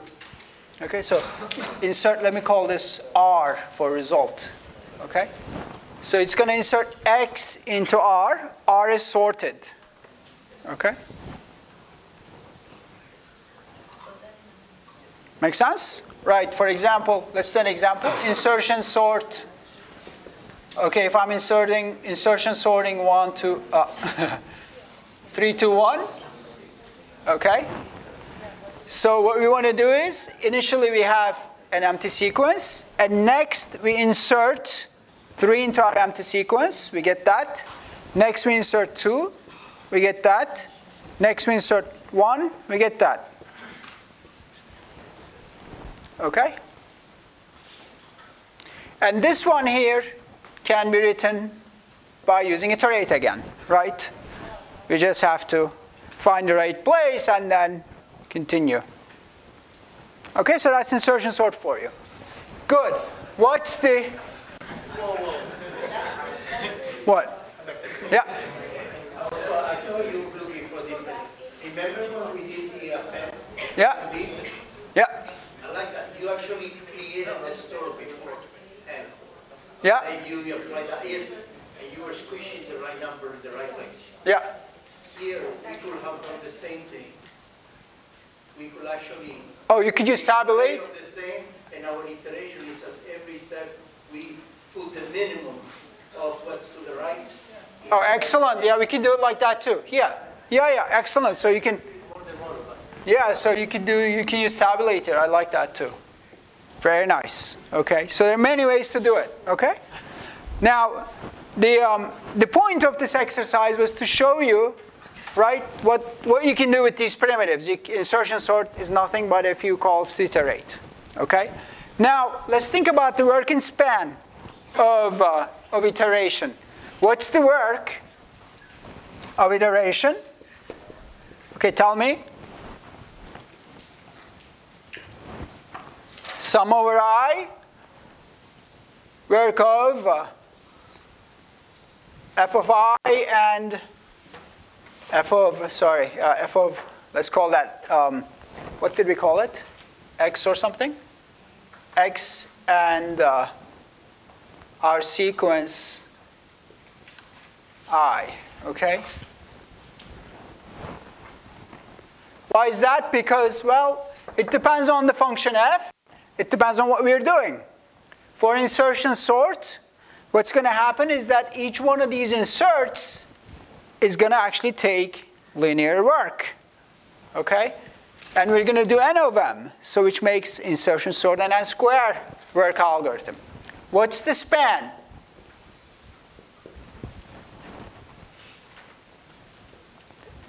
Speaker 1: Okay, so insert, let me call this R for result. Okay, so it's going to insert X into R. R is sorted. Okay. Make sense? Right, for example, let's do an example. Insertion sort. Okay, if I'm insertion sorting 1 to 3 to 1. Okay. So what we want to do is, initially we have an empty sequence, and next we insert 3 into our empty sequence. We get that. Next we insert 2. We get that. Next we insert 1. We get that. Okay? And this one here can be written by using iterate again, right? We just have to find the right place and then continue. Okay, so that's insertion sort for you. Good. What's the... What? Yeah?
Speaker 5: I thought you were looking for different. Remember when we did the append?
Speaker 1: Yeah. Yeah.
Speaker 5: I like that. You actually created the store before and
Speaker 1: yeah.
Speaker 5: And you apply that if and you were squishing the right number in the right place.
Speaker 1: Yeah.
Speaker 5: Here we could have done the same thing. We could actually.
Speaker 1: Oh, you could use tabulate.
Speaker 5: The same, and our iteration is as every step we put the minimum of what's to the right.
Speaker 1: Oh, excellent. Yeah, we can do it like that too. Yeah. Yeah, yeah. Excellent. So you can. Yeah, so you can use tabulator. I like that too. Very nice. Okay, so there are many ways to do it. Okay. Now, the point of this exercise was to show you, right, what you can do with these primitives. Insertion sort is nothing but a few calls to iterate. Okay. Now let's think about the working span of iteration. What's the work of iteration? Okay, tell me. Sum over I, work of f of I and f of, let's call that what did we call it? X or something? X and our sequence I, okay? Why is that? Because, well, it depends on the function f. It depends on what we're doing. For insertion sort, what's going to happen is that each one of these inserts is going to actually take linear work, okay? And we're going to do n of m, so which makes insertion sort an n square work algorithm. What's the span?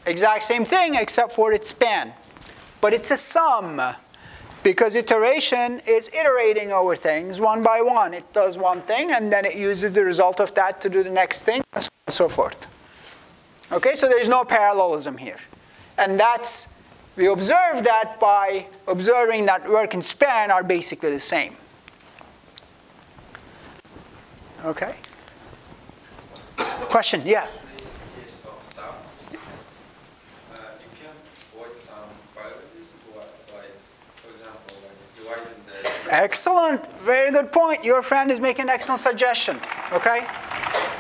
Speaker 1: Exact same thing except for its span. But it's a sum because iteration is iterating over things one by one. It does one thing and then it uses the result of that to do the next thing and so on and so forth. Okay, so there's no parallelism here. And that's, we observe that by observing that work and span are basically the same. Okay. Question? Yeah. Excellent. Very good point. Your friend is making an excellent suggestion. Okay?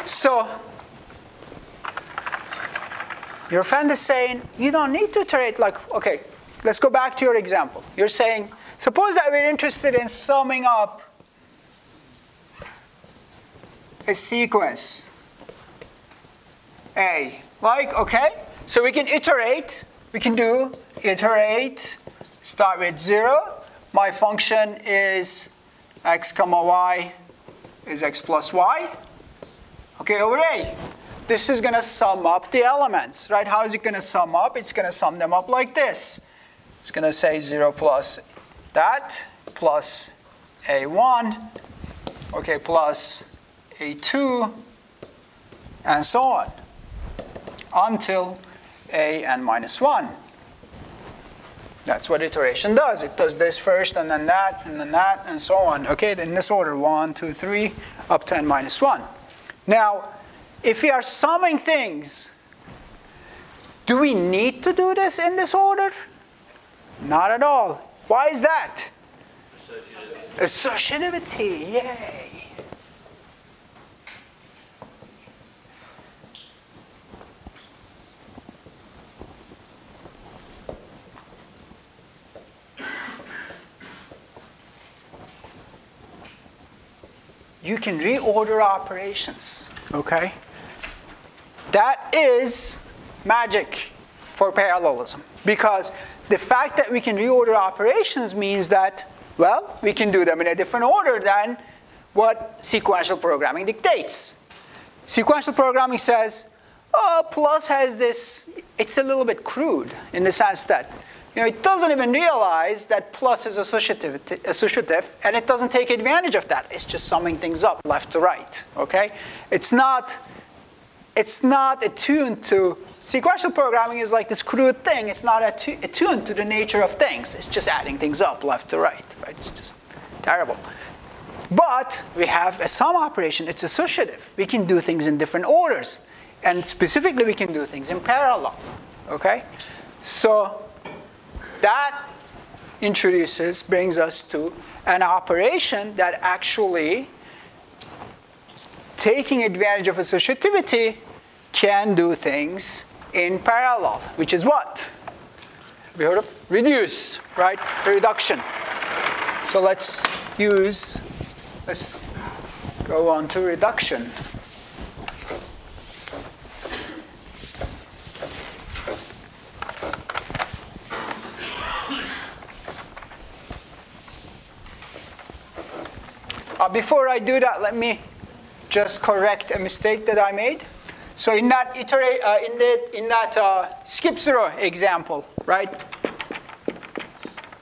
Speaker 1: So, your friend is saying, you don't need to iterate like, okay, let's go back to your example. You're saying, suppose that we're interested in summing up a sequence A. Like, okay, so we can iterate. We can do iterate, start with 0. My function is x comma y is x plus y. Okay, over A. This is going to sum up the elements, right? How is it going to sum up? It's going to sum them up like this. It's going to say 0 plus that, plus A1, okay, plus A2, and so on, until A(n minus 1). That's what iteration does. It does this first, and then that, and so on. Okay, in this order, 1, 2, 3, up to n minus 1. Now, if we are summing things, do we need to do this in this order? Not at all. Why is that? Associativity, yay. You can reorder operations, okay? That is magic for parallelism, because the fact that we can reorder operations means that, well, we can do them in a different order than what sequential programming dictates. Sequential programming says, oh, plus has this, it's a little bit crude in the sense that, you know, it doesn't even realize that plus is associative, and it doesn't take advantage of that. It's just summing things up left to right, okay? It's not attuned to, sequential programming is like this crude thing. It's not attuned to the nature of things. It's just adding things up left to right, right? It's just terrible. But we have a sum operation. It's associative. We can do things in different orders. And specifically, we can do things in parallel, okay? So that brings us to an operation that actually, taking advantage of associativity, can do things in parallel, which is what? Have you heard of? Reduce, right? Reduction. So let's go on to reduction. Before I do that, let me just correct a mistake that I made. So in that skip 0 example, right?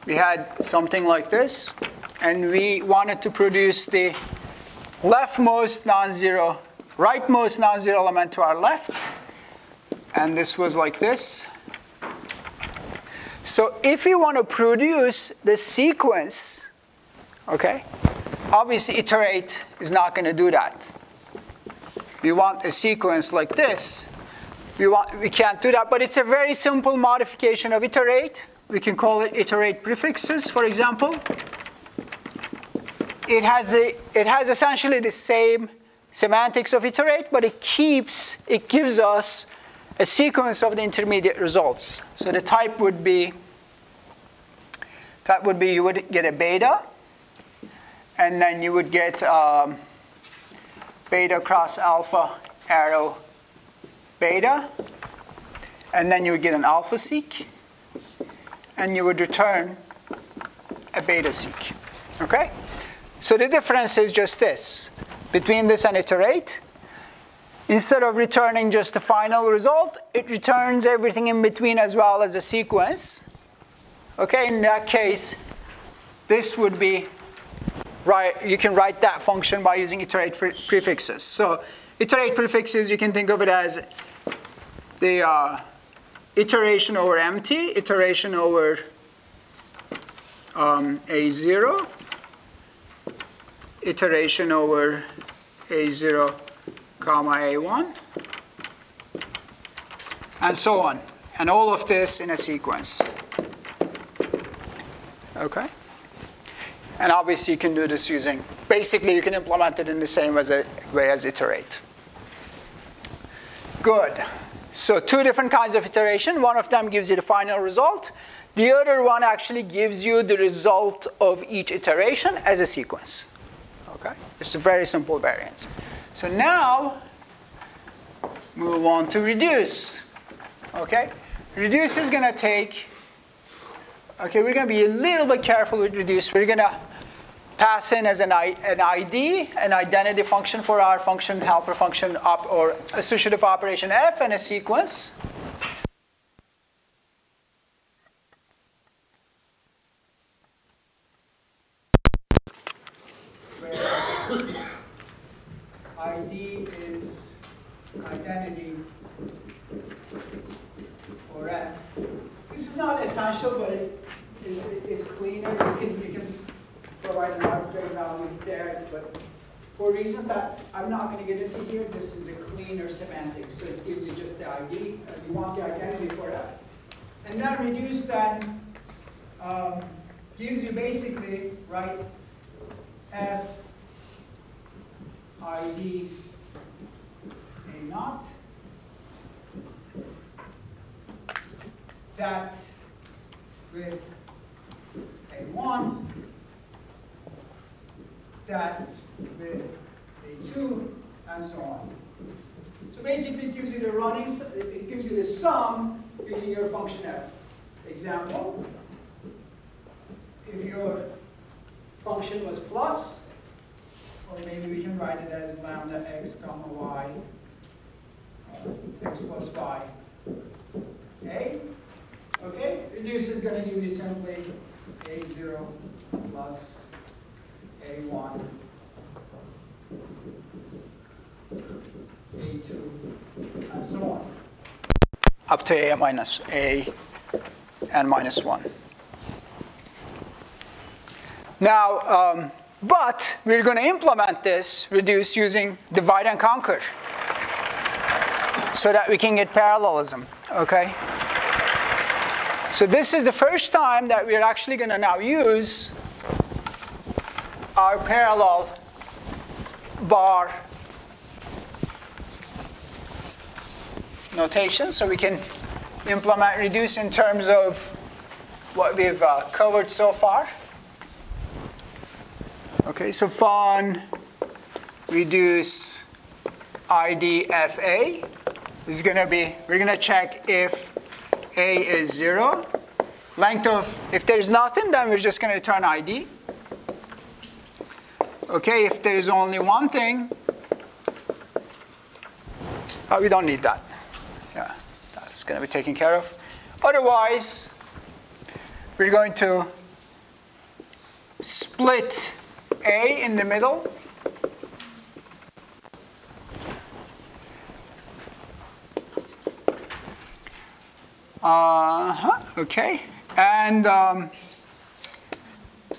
Speaker 1: We had something like this, and we wanted to produce the leftmost non-zero, rightmost non-zero element to our left, and this was like this. So if you want to produce the sequence, okay, obviously iterate is not going to do that. We want a sequence like this. We can't do that, but it's a very simple modification of iterate. we can call it iterate prefixes, for example. It has essentially the same semantics of iterate, but it gives us a sequence of the intermediate results. So the type would be, you would get a beta, and then you would get beta cross alpha arrow beta, and then you would get an alpha seek, and you would return a beta seek. Okay? So the difference is just this. Between this and iterate, instead of returning just the final result, it returns everything in between as well as a sequence. Okay, in that case, this would be, you can write that function by using iterate prefixes. So iterate prefixes, you can think of it as the iteration over empty, iteration over A0, iteration over A0, comma A1, and so on. And all of this in a sequence. Okay? And obviously you can do this using, basically you can implement it in the same way as iterate. Good. So two different kinds of iteration. One of them gives you the final result. The other one actually gives you the result of each iteration as a sequence. Okay? It's a very simple variance. So now, move on to reduce. Okay? Reduce is going to take, okay, we're going to be a little bit careful with reduce. We're going to pass in as an ID, an identity function for our function, helper function, or associative operation F, and a sequence. Where ID is identity for F. This is not essential, but it is cleaner. You can provide an arbitrary value there, but for reasons that I'm not going to get into here, this is a cleaner semantic. So it gives you just the ID. You want the identity for F. And then reduce then gives you basically, right, F ID A naught, that with A1, that with A2, and so on. So basically it gives you the it gives you the sum using your function F. Example, if your function was plus, or maybe we can write it as lambda x comma y, x plus y, a. Okay, reduce is going to give you simply A0 plus A1, A2, and so on, up to A minus A and minus 1. Now, but we're going to implement this reduce using divide and conquer so that we can get parallelism, okay? So this is the first time that we're actually going to now use our parallel bar notation. So we can implement reduce in terms of what we've covered so far. Okay, so fun reduce IDFA is going to be, we're going to check if A is 0. Length of, if there's nothing, then we're just going to return ID. Okay, if there's only one thing, we don't need that. Yeah, that's going to be taken care of. Otherwise, we're going to split A in the middle. Okay, and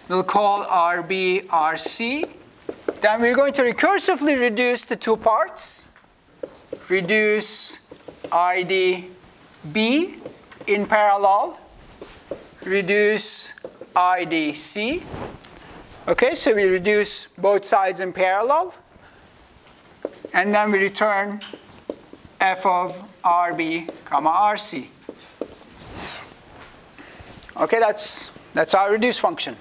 Speaker 1: we'll call RB RC. Then we're going to recursively reduce the two parts. Reduce ID B in parallel reduce IDC. Okay, so we reduce both sides in parallel. And then we return f of RB comma RC. Okay, that's our reduce function.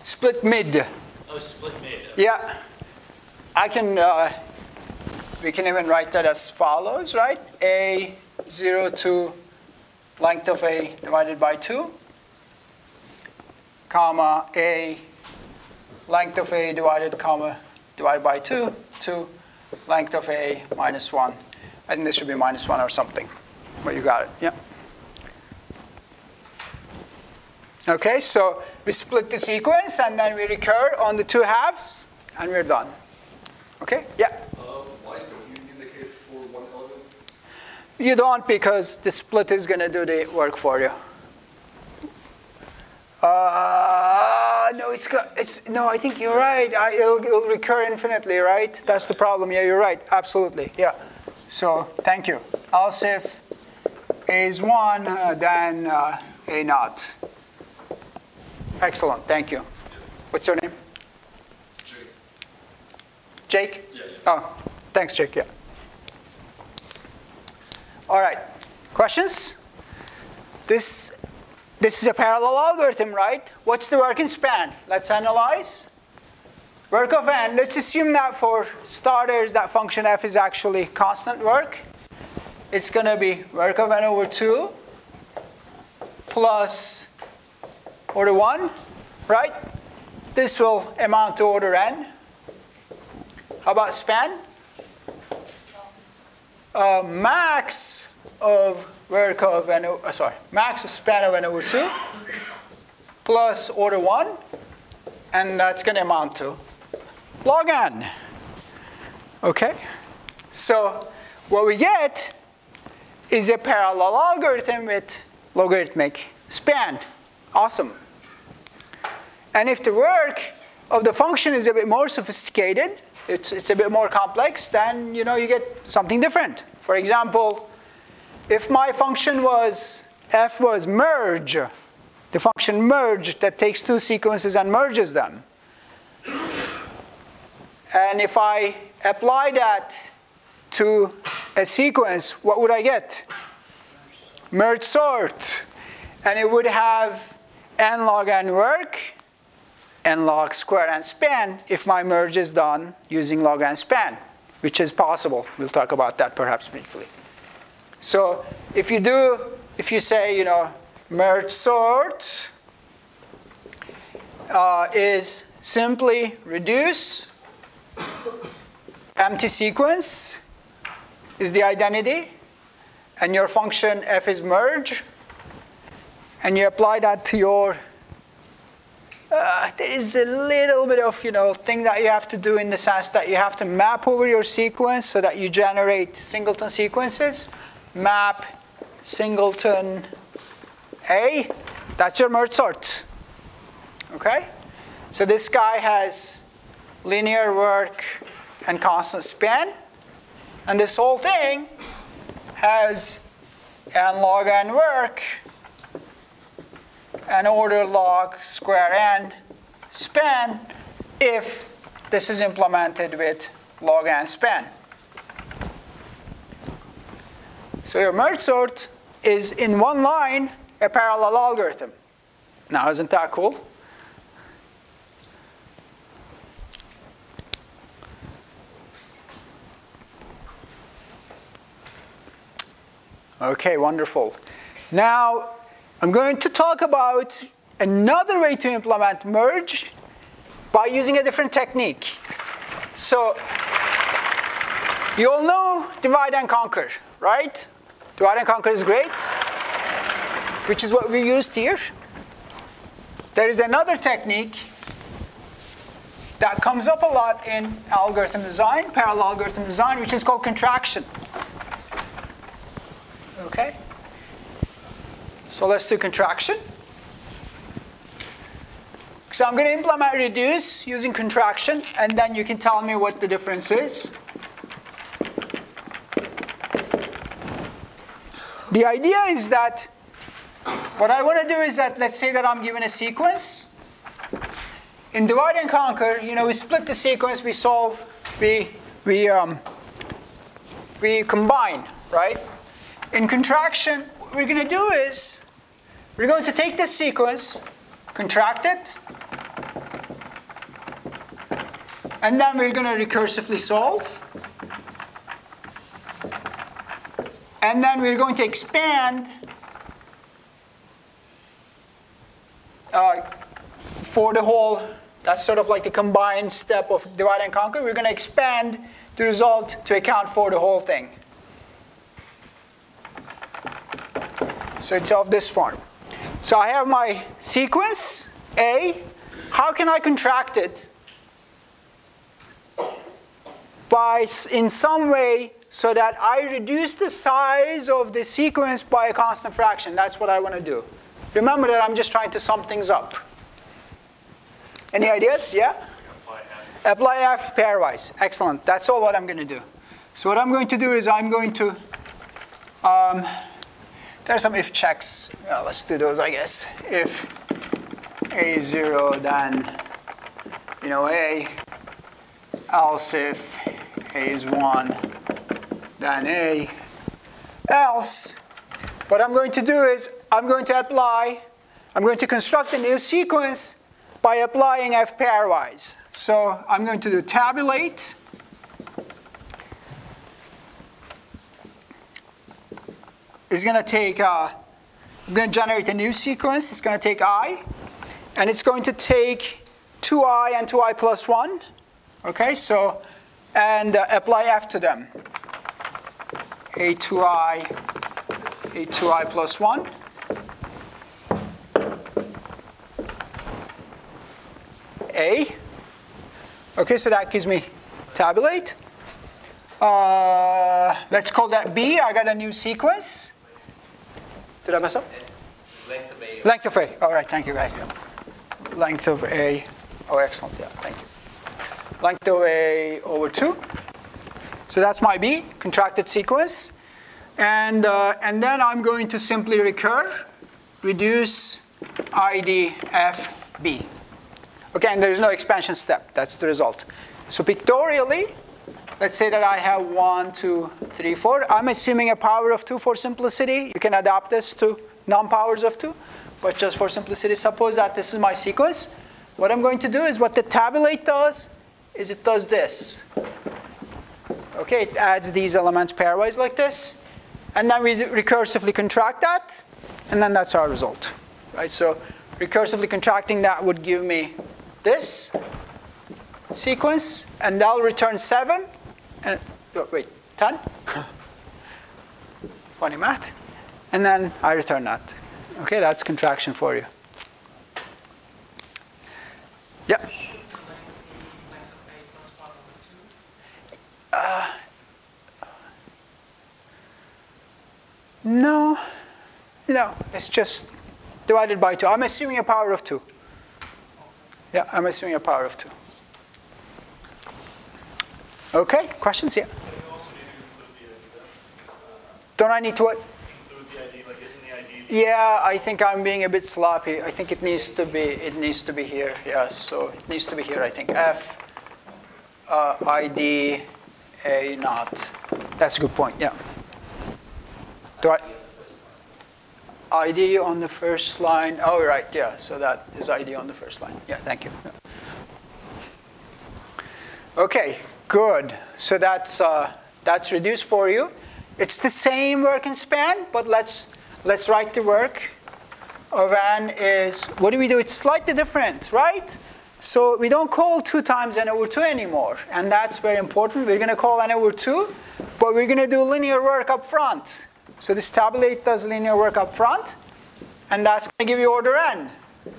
Speaker 1: Split mid.
Speaker 9: Oh, split mid.
Speaker 1: Yeah. I can, we can even write that as follows, right? A 0 to length of A divided by 2, comma, A length of A divided by 2 to length of A minus 1. I think this should be minus 1 or something, but you got it, yeah. Okay, so we split the sequence and then we recur on the two halves and we're done. Okay, yeah?
Speaker 6: Why don't you indicate for one element?
Speaker 1: You don't, because the split is going to do the work for you. No, I think you're right. It'll recur infinitely, right? That's the problem. Yeah, you're right. Absolutely. Yeah. So thank you. Else if A is 1, then A naught. Excellent. Thank you. What's your name? Jake?
Speaker 6: Yeah.
Speaker 1: Oh, thanks, Jake. Yeah. All right. Questions? This is a parallel algorithm, right? What's the work in span? Let's analyze. Work of n. Let's assume that for starters, that function f is actually constant work. It's going to be work of n over 2 plus order 1, right? This will amount to order n. How about span? Max of work of n, max of span of n over 2 plus order 1, and that's going to amount to log n. Okay? So what we get is a parallel algorithm with logarithmic span. Awesome. And if the work of the function is a bit more sophisticated, it's a bit more complex, then you get something different. For example, if my function was f was merge, the function merge that takes two sequences and merges them. And if I apply that to a sequence, what would I get? Merge sort. And it would have n log n work, n log square n span if my merge is done using log n span, which is possible. We'll talk about that perhaps briefly. So if you say, merge sort is simply reduce empty sequence is the identity, and your function f is merge, and you apply that to your, there is a little bit of, thing that you have to do in the sense that you have to map over your sequence so that you generate singleton sequences. Map singleton A, that's your merge sort. Okay? So this guy has linear work and constant span, and this whole thing has n log n work and order log square n span if this is implemented with log n span. So your merge sort is in one line a parallel algorithm. Now, isn't that cool? Okay, wonderful. Now, I'm going to talk about another way to implement merge by using a different technique. So, you all know divide and conquer, right? Divide and conquer is great, which is what we used here. There is another technique that comes up a lot in algorithm design, parallel algorithm design, which is called contraction. Okay? So let's do contraction. So I'm going to implement reduce using contraction, and then you can tell me what the difference is. The idea is that what I want to do is that, let's say that I'm given a sequence. In divide and conquer, we split the sequence, we solve, we combine, right? In contraction, what we're going to do is we're going to take this sequence, contract it, and then we're going to recursively solve. And then we're going to expand for the whole, that's sort of like the combined step of divide and conquer. We're going to expand the result to account for the whole thing. So it's of this form. So I have my sequence, A. How can I contract it? In some way so that I reduce the size of the sequence by a constant fraction. That's what I want to do. Remember that I'm just trying to sum things up. Any ideas? Yeah? Apply F pairwise. Excellent. That's all what I'm going to do. So what I'm going to do is I'm going to, there are some if checks. Well, let's do those, I guess. If A is 0, then, A. Else if A is 1, then A. Else, what I'm going to do is I'm going to construct a new sequence by applying F pairwise. So I'm going to do tabulate. It's going to take, I'm going to generate a new sequence. It's going to take I, and it's going to take 2I and 2I plus 1. Okay, so, and apply F to them. A2I plus 1. A. Okay, so that gives me tabulate. Let's call that B. I got a new sequence. Did I mess up?
Speaker 6: Length of A.
Speaker 1: Length of A. All right, thank you guys. Length of A. Oh, excellent. Yeah, thank you. Length of A over 2. So that's my B, contracted sequence. And then I'm going to simply recur, reduce IDFB. Okay, and there's no expansion step. That's the result. So pictorially, let's say that I have 1, 2, 3, 4. I'm assuming a power of 2 for simplicity. You can adapt this to non-powers of 2. But just for simplicity, suppose that this is my sequence. What I'm going to do is what the tabulate does is it does this. Okay, it adds these elements pairwise like this. And then we recursively contract that. And then that's our result. Right? So recursively contracting that would give me this sequence. And that'll return 7. And, oh, wait, 10? Funny math. And then I return that. Okay, that's contraction for you. Yeah. No, it's just divided by 2. I'm assuming a power of 2. Yeah, I'm assuming a power of 2. Okay, questions? Yeah. Don't I need to what?
Speaker 11: Include the ID, like isn't the ID?
Speaker 1: Yeah, I think I'm being a bit sloppy. I think it needs to be here. Yeah, so it needs to be here. I think F ID A naught. That's a good point. Yeah. Do I? ID on the first line. Oh, right. Yeah. So that is ID on the first line. Yeah. Thank you. Yeah. Okay. Good. So that's reduced for you. It's the same work and span, but let's write the work of n is, what do? It's slightly different, right? So we don't call 2 times n over 2 anymore, and that's very important. We're going to call n over 2, but we're going to do linear work up front. So this tabulate does linear work up front, and that's going to give you order n.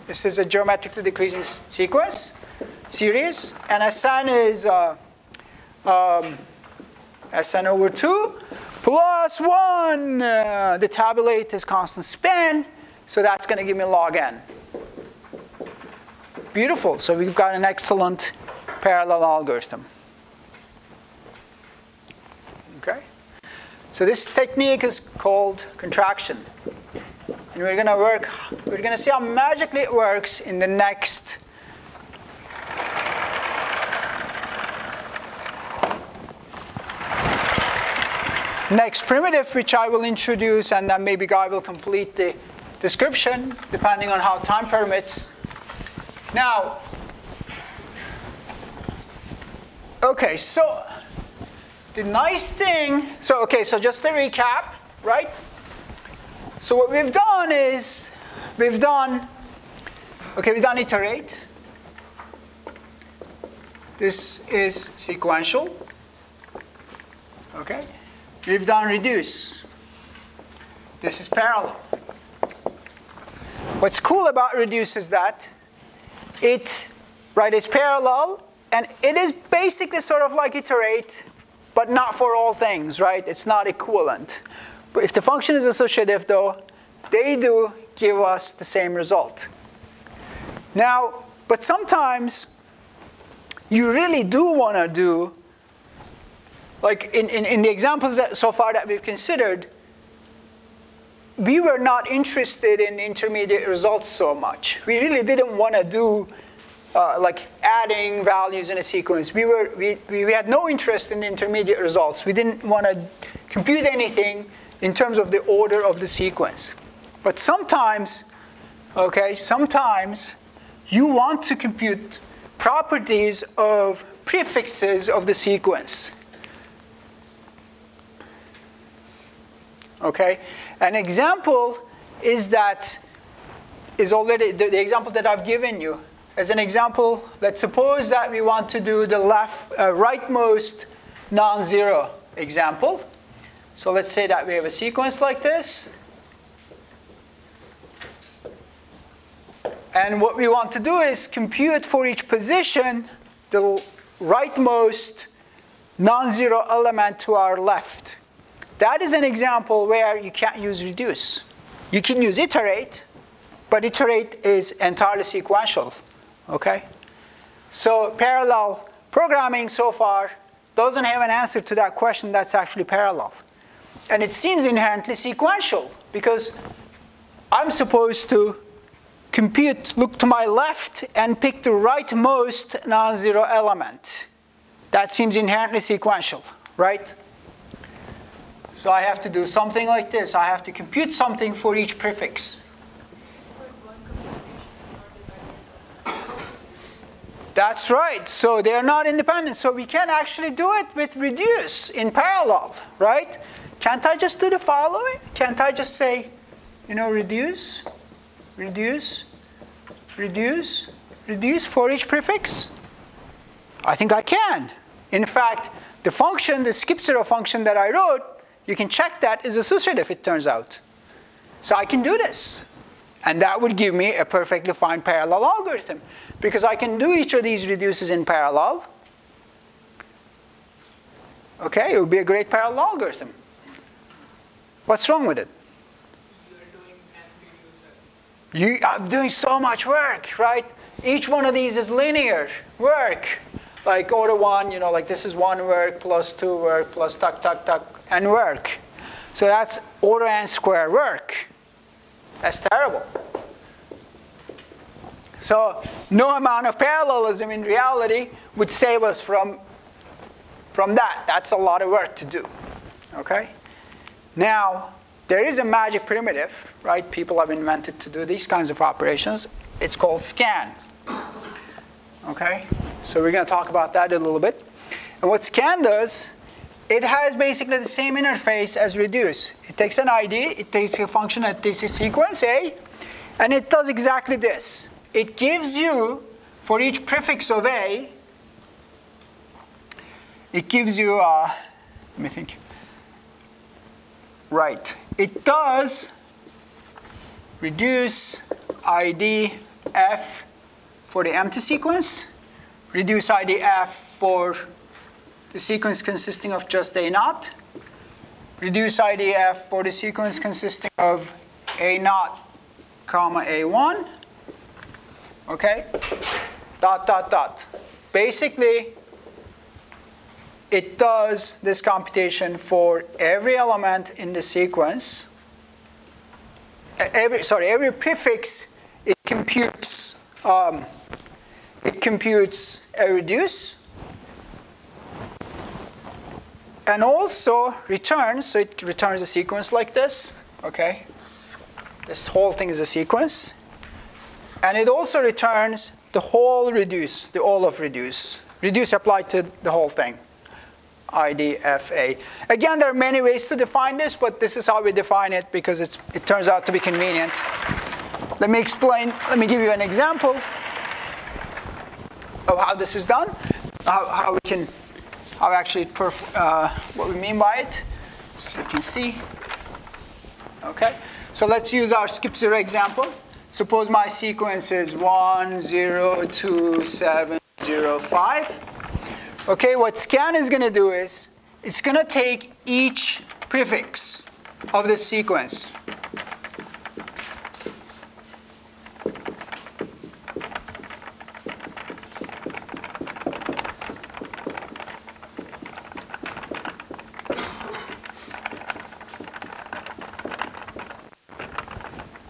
Speaker 1: This is a geometrically decreasing sequence. series, and Sn is Sn over 2 plus 1. The tabulate is constant spin, so that's going to give me log n. Beautiful. So we've got an excellent parallel algorithm. Okay. So this technique is called contraction, and we're going to see how magically it works in the next primitive, which I will introduce, and then maybe Guy will complete the description, depending on how time permits. Now, okay, so the nice thing, so just to recap, right? So what we've done is, we've done iterate. This is sequential, okay? We've done reduce. This is parallel. What's cool about reduce is that it's parallel, and it is basically sort of like iterate, but not for all things, right? It's not equivalent. But if the function is associative, though, they do give us the same result. Now, but sometimes you really do want to do, like in the examples so far that we've considered, we were not interested in intermediate results so much. We really didn't want to do like adding values in a sequence. We had no interest in intermediate results. We didn't want to compute anything in terms of the order of the sequence. But sometimes, okay, sometimes you want to compute properties of prefixes of the sequence. Okay, an example is already the example that I've given you. As an example, let's suppose that we want to do the rightmost non-zero example. So let's say that we have a sequence like this. And what we want to do is compute for each position the rightmost non-zero element to our left. That is an example where you can't use reduce. You can use iterate, but iterate is entirely sequential. Okay? So parallel programming so far doesn't have an answer to that question that's actually parallel. And it seems inherently sequential, because I'm supposed to compute, look to my left, and pick the rightmost non-zero element. That seems inherently sequential, right? So I have to do something like this. I have to compute something for each prefix. That's right. So they're not independent. So we can actually do it with reduce in parallel, right? Can't I just do the following? Can't I just say, reduce, reduce, reduce, reduce for each prefix? I think I can. In fact, the function, the skip zero function that I wrote, you can check that is associative, it turns out. So I can do this. And that would give me a perfectly fine parallel algorithm, because I can do each of these reduces in parallel. Okay, it would be a great parallel algorithm. What's wrong with it? You are doing so much work, right? Each one of these is linear work. Like order 1, like this is 1 work plus 2 work plus tuck, tuck, tuck, and work. So that's order n square work. That's terrible. So no amount of parallelism in reality would save us from that. That's a lot of work to do. Okay? Now, there is a magic primitive, right? People have invented to do these kinds of operations. It's called scan. Okay? So we're going to talk about that a little bit. And what scan does, it has basically the same interface as reduce. It takes an ID, it takes a function that takes a sequence A, and it does exactly this. It gives you, for each prefix of A, it gives you, let me think. Right. It does reduce ID F for the empty sequence, reduce IDF for the sequence consisting of just A naught, reduce IDF for the sequence consisting of A naught, comma A1, okay, dot, dot, dot. Basically, it does this computation for every element in the sequence. Every prefix, it computes a reduce, and also returns, so it returns a sequence like this, okay? This whole thing is a sequence. And it also returns the whole reduce, the all of reduce. Reduce applied to the whole thing, IDFA. Again, there are many ways to define this, but this is how we define it because it turns out to be convenient. Let me explain, let me give you an example of how this is done, how actually what we mean by it, so you can see. Okay, so let's use our skip 0 example. Suppose my sequence is 1, 0, 2, 7, 0, 5. Okay, what scan is going to do is, it's going to take each prefix of the sequence.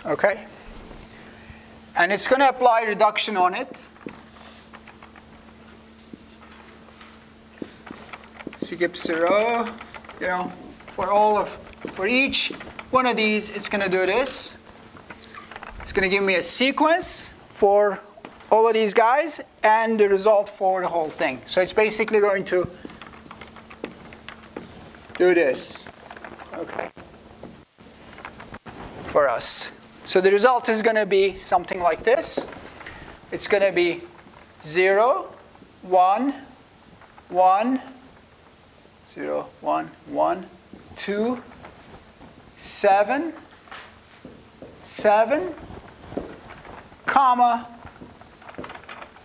Speaker 1: Okay, and it's going to apply reduction on it. Skip 0, you know, for each one of these, it's going to do this. It's going to give me a sequence for all of these guys and the result for the whole thing. So it's basically going to do this, okay, for us. So the result is going to be something like this. It's going to be 0, 1, 1, 0, 1, 1, 2, 7, 7, comma,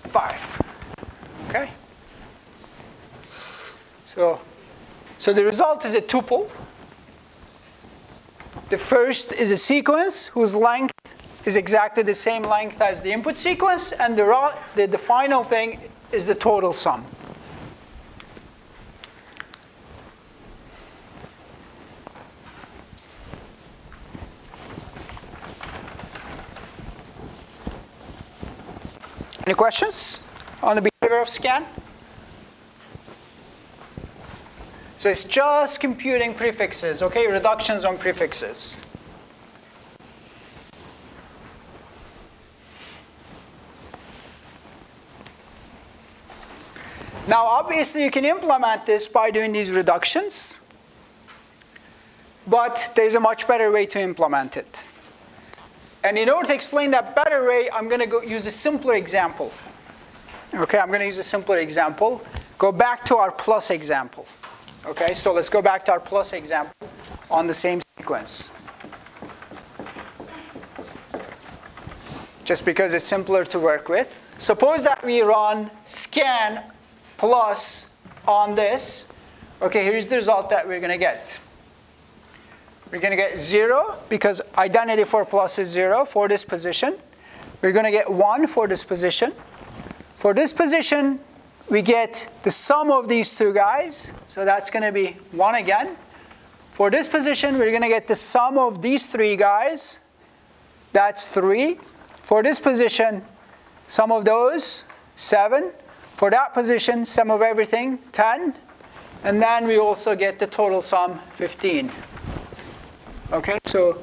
Speaker 1: 5. Okay? So the result is a tuple. The first is a sequence whose length is exactly the same length as the input sequence, and the final thing is the total sum. Any questions on the behavior of scan? So it's just computing prefixes, okay? Reductions on prefixes. Now, obviously, you can implement this by doing these reductions, but there's a much better way to implement it. And in order to explain that better way, I'm going to use a simpler example. Okay, I'm going to use a simpler example. Go back to our plus example. Okay, so let's go back to our plus example on the same sequence. Just because it's simpler to work with. Suppose that we run scan plus on this. Okay, here's the result that we're going to get. We're going to get 0 because identity for plus is 0 for this position. We're going to get 1 for this position. For this position, we get the sum of these two guys. So that's going to be 1 again. For this position, we're going to get the sum of these three guys. That's 3. For this position, sum of those, 7. For that position, sum of everything, 10. And then we also get the total sum, 15. Okay, so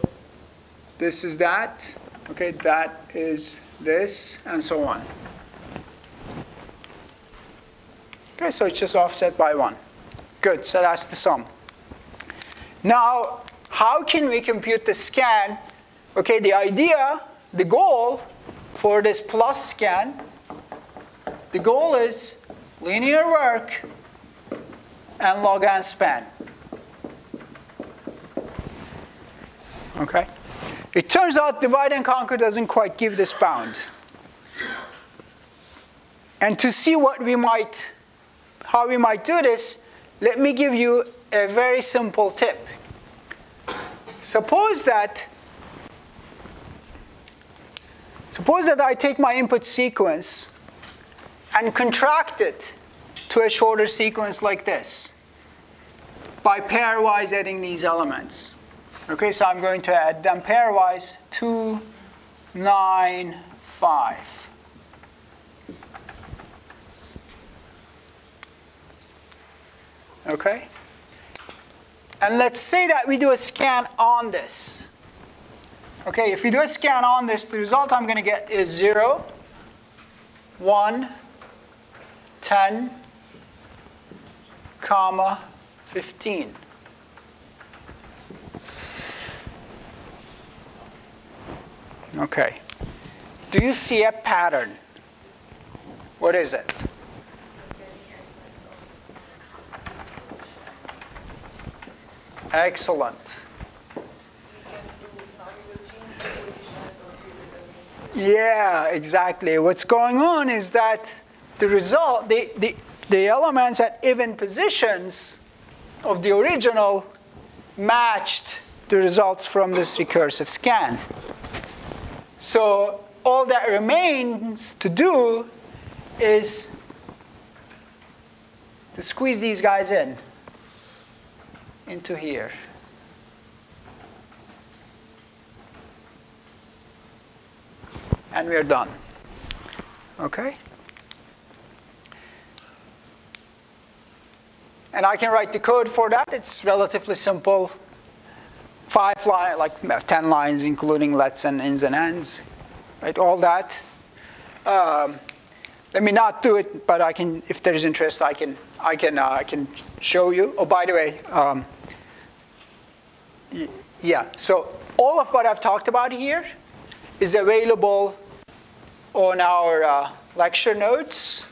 Speaker 1: this is that. Okay, that is this, and so on. Okay, so it's just offset by 1. Good, so that's the sum. Now, how can we compute the scan? Okay, the idea, the goal for this plus scan, the goal is linear work and log n span. Okay? It turns out divide and conquer doesn't quite give this bound. And to see how we might do this, let me give you a very simple tip. Suppose that I take my input sequence and contract it to a shorter sequence like this by pairwise adding these elements. Okay, so I'm going to add them pairwise, 2, 9, 5. Okay? And let's say that we do a scan on this. Okay, if we do a scan on this, the result I'm going to get is 0, 1, 10, comma, 15. Okay. Do you see a pattern? What is it? Excellent. Yeah, exactly. What's going on is that the result, the elements at even positions of the original matched the results from this recursive scan. So all that remains to do is to squeeze these guys into here. And we're done. Okay? And I can write the code for that. It's relatively simple. 5 lines, like 10 lines, including lets and ins and ends. Right? All that. Let me not do it, but I can, if there's interest, I can show you. Oh, by the way, yeah. So all of what I've talked about here is available on our lecture notes.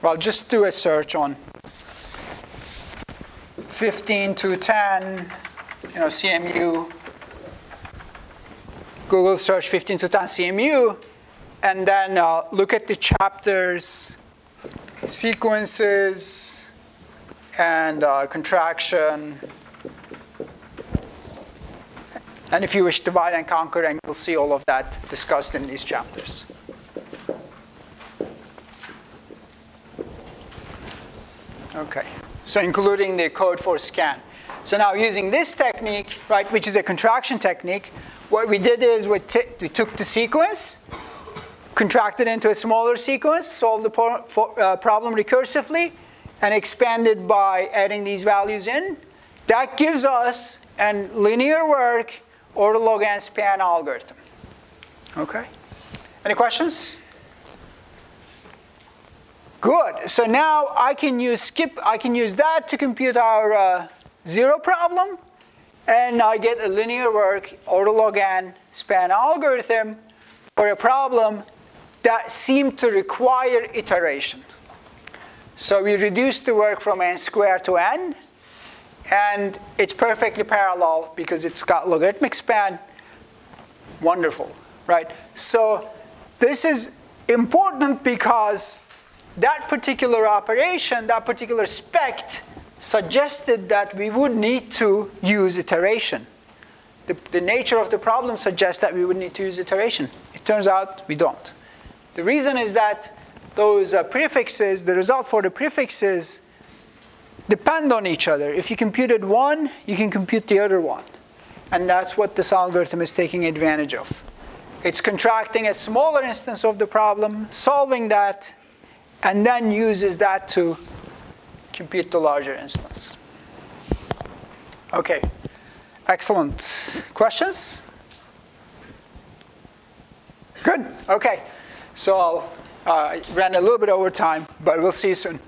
Speaker 1: Well, just do a search on 15 to 10, CMU. Google search 15 to 10 CMU, and then look at the chapters, sequences, and contraction. And if you wish, divide and conquer, and you'll see all of that discussed in these chapters. Okay, so including the code for scan. So now using this technique, right, which is a contraction technique, what we did is we took the sequence, contracted into a smaller sequence, solved the problem recursively, and expanded by adding these values in. That gives us a linear work order log n span algorithm. Okay? Any questions? Good. So now I can use that to compute our 0 problem. And I get a linear work order log n span algorithm for a problem that seemed to require iteration. So we reduced the work from n squared to n. And it's perfectly parallel because it's got logarithmic span. Wonderful, right? So this is important because that particular operation, that particular spec, suggested that we would need to use iteration. The nature of the problem suggests that we would need to use iteration. It turns out we don't. The reason is that those prefixes, the result for the prefixes, depend on each other. If you computed one, you can compute the other one. And that's what this algorithm is taking advantage of. It's contracting a smaller instance of the problem, solving that, and then uses that to compute the larger instance. Okay, excellent. Questions? Good, okay. So I ran a little bit over time, but we'll see you soon.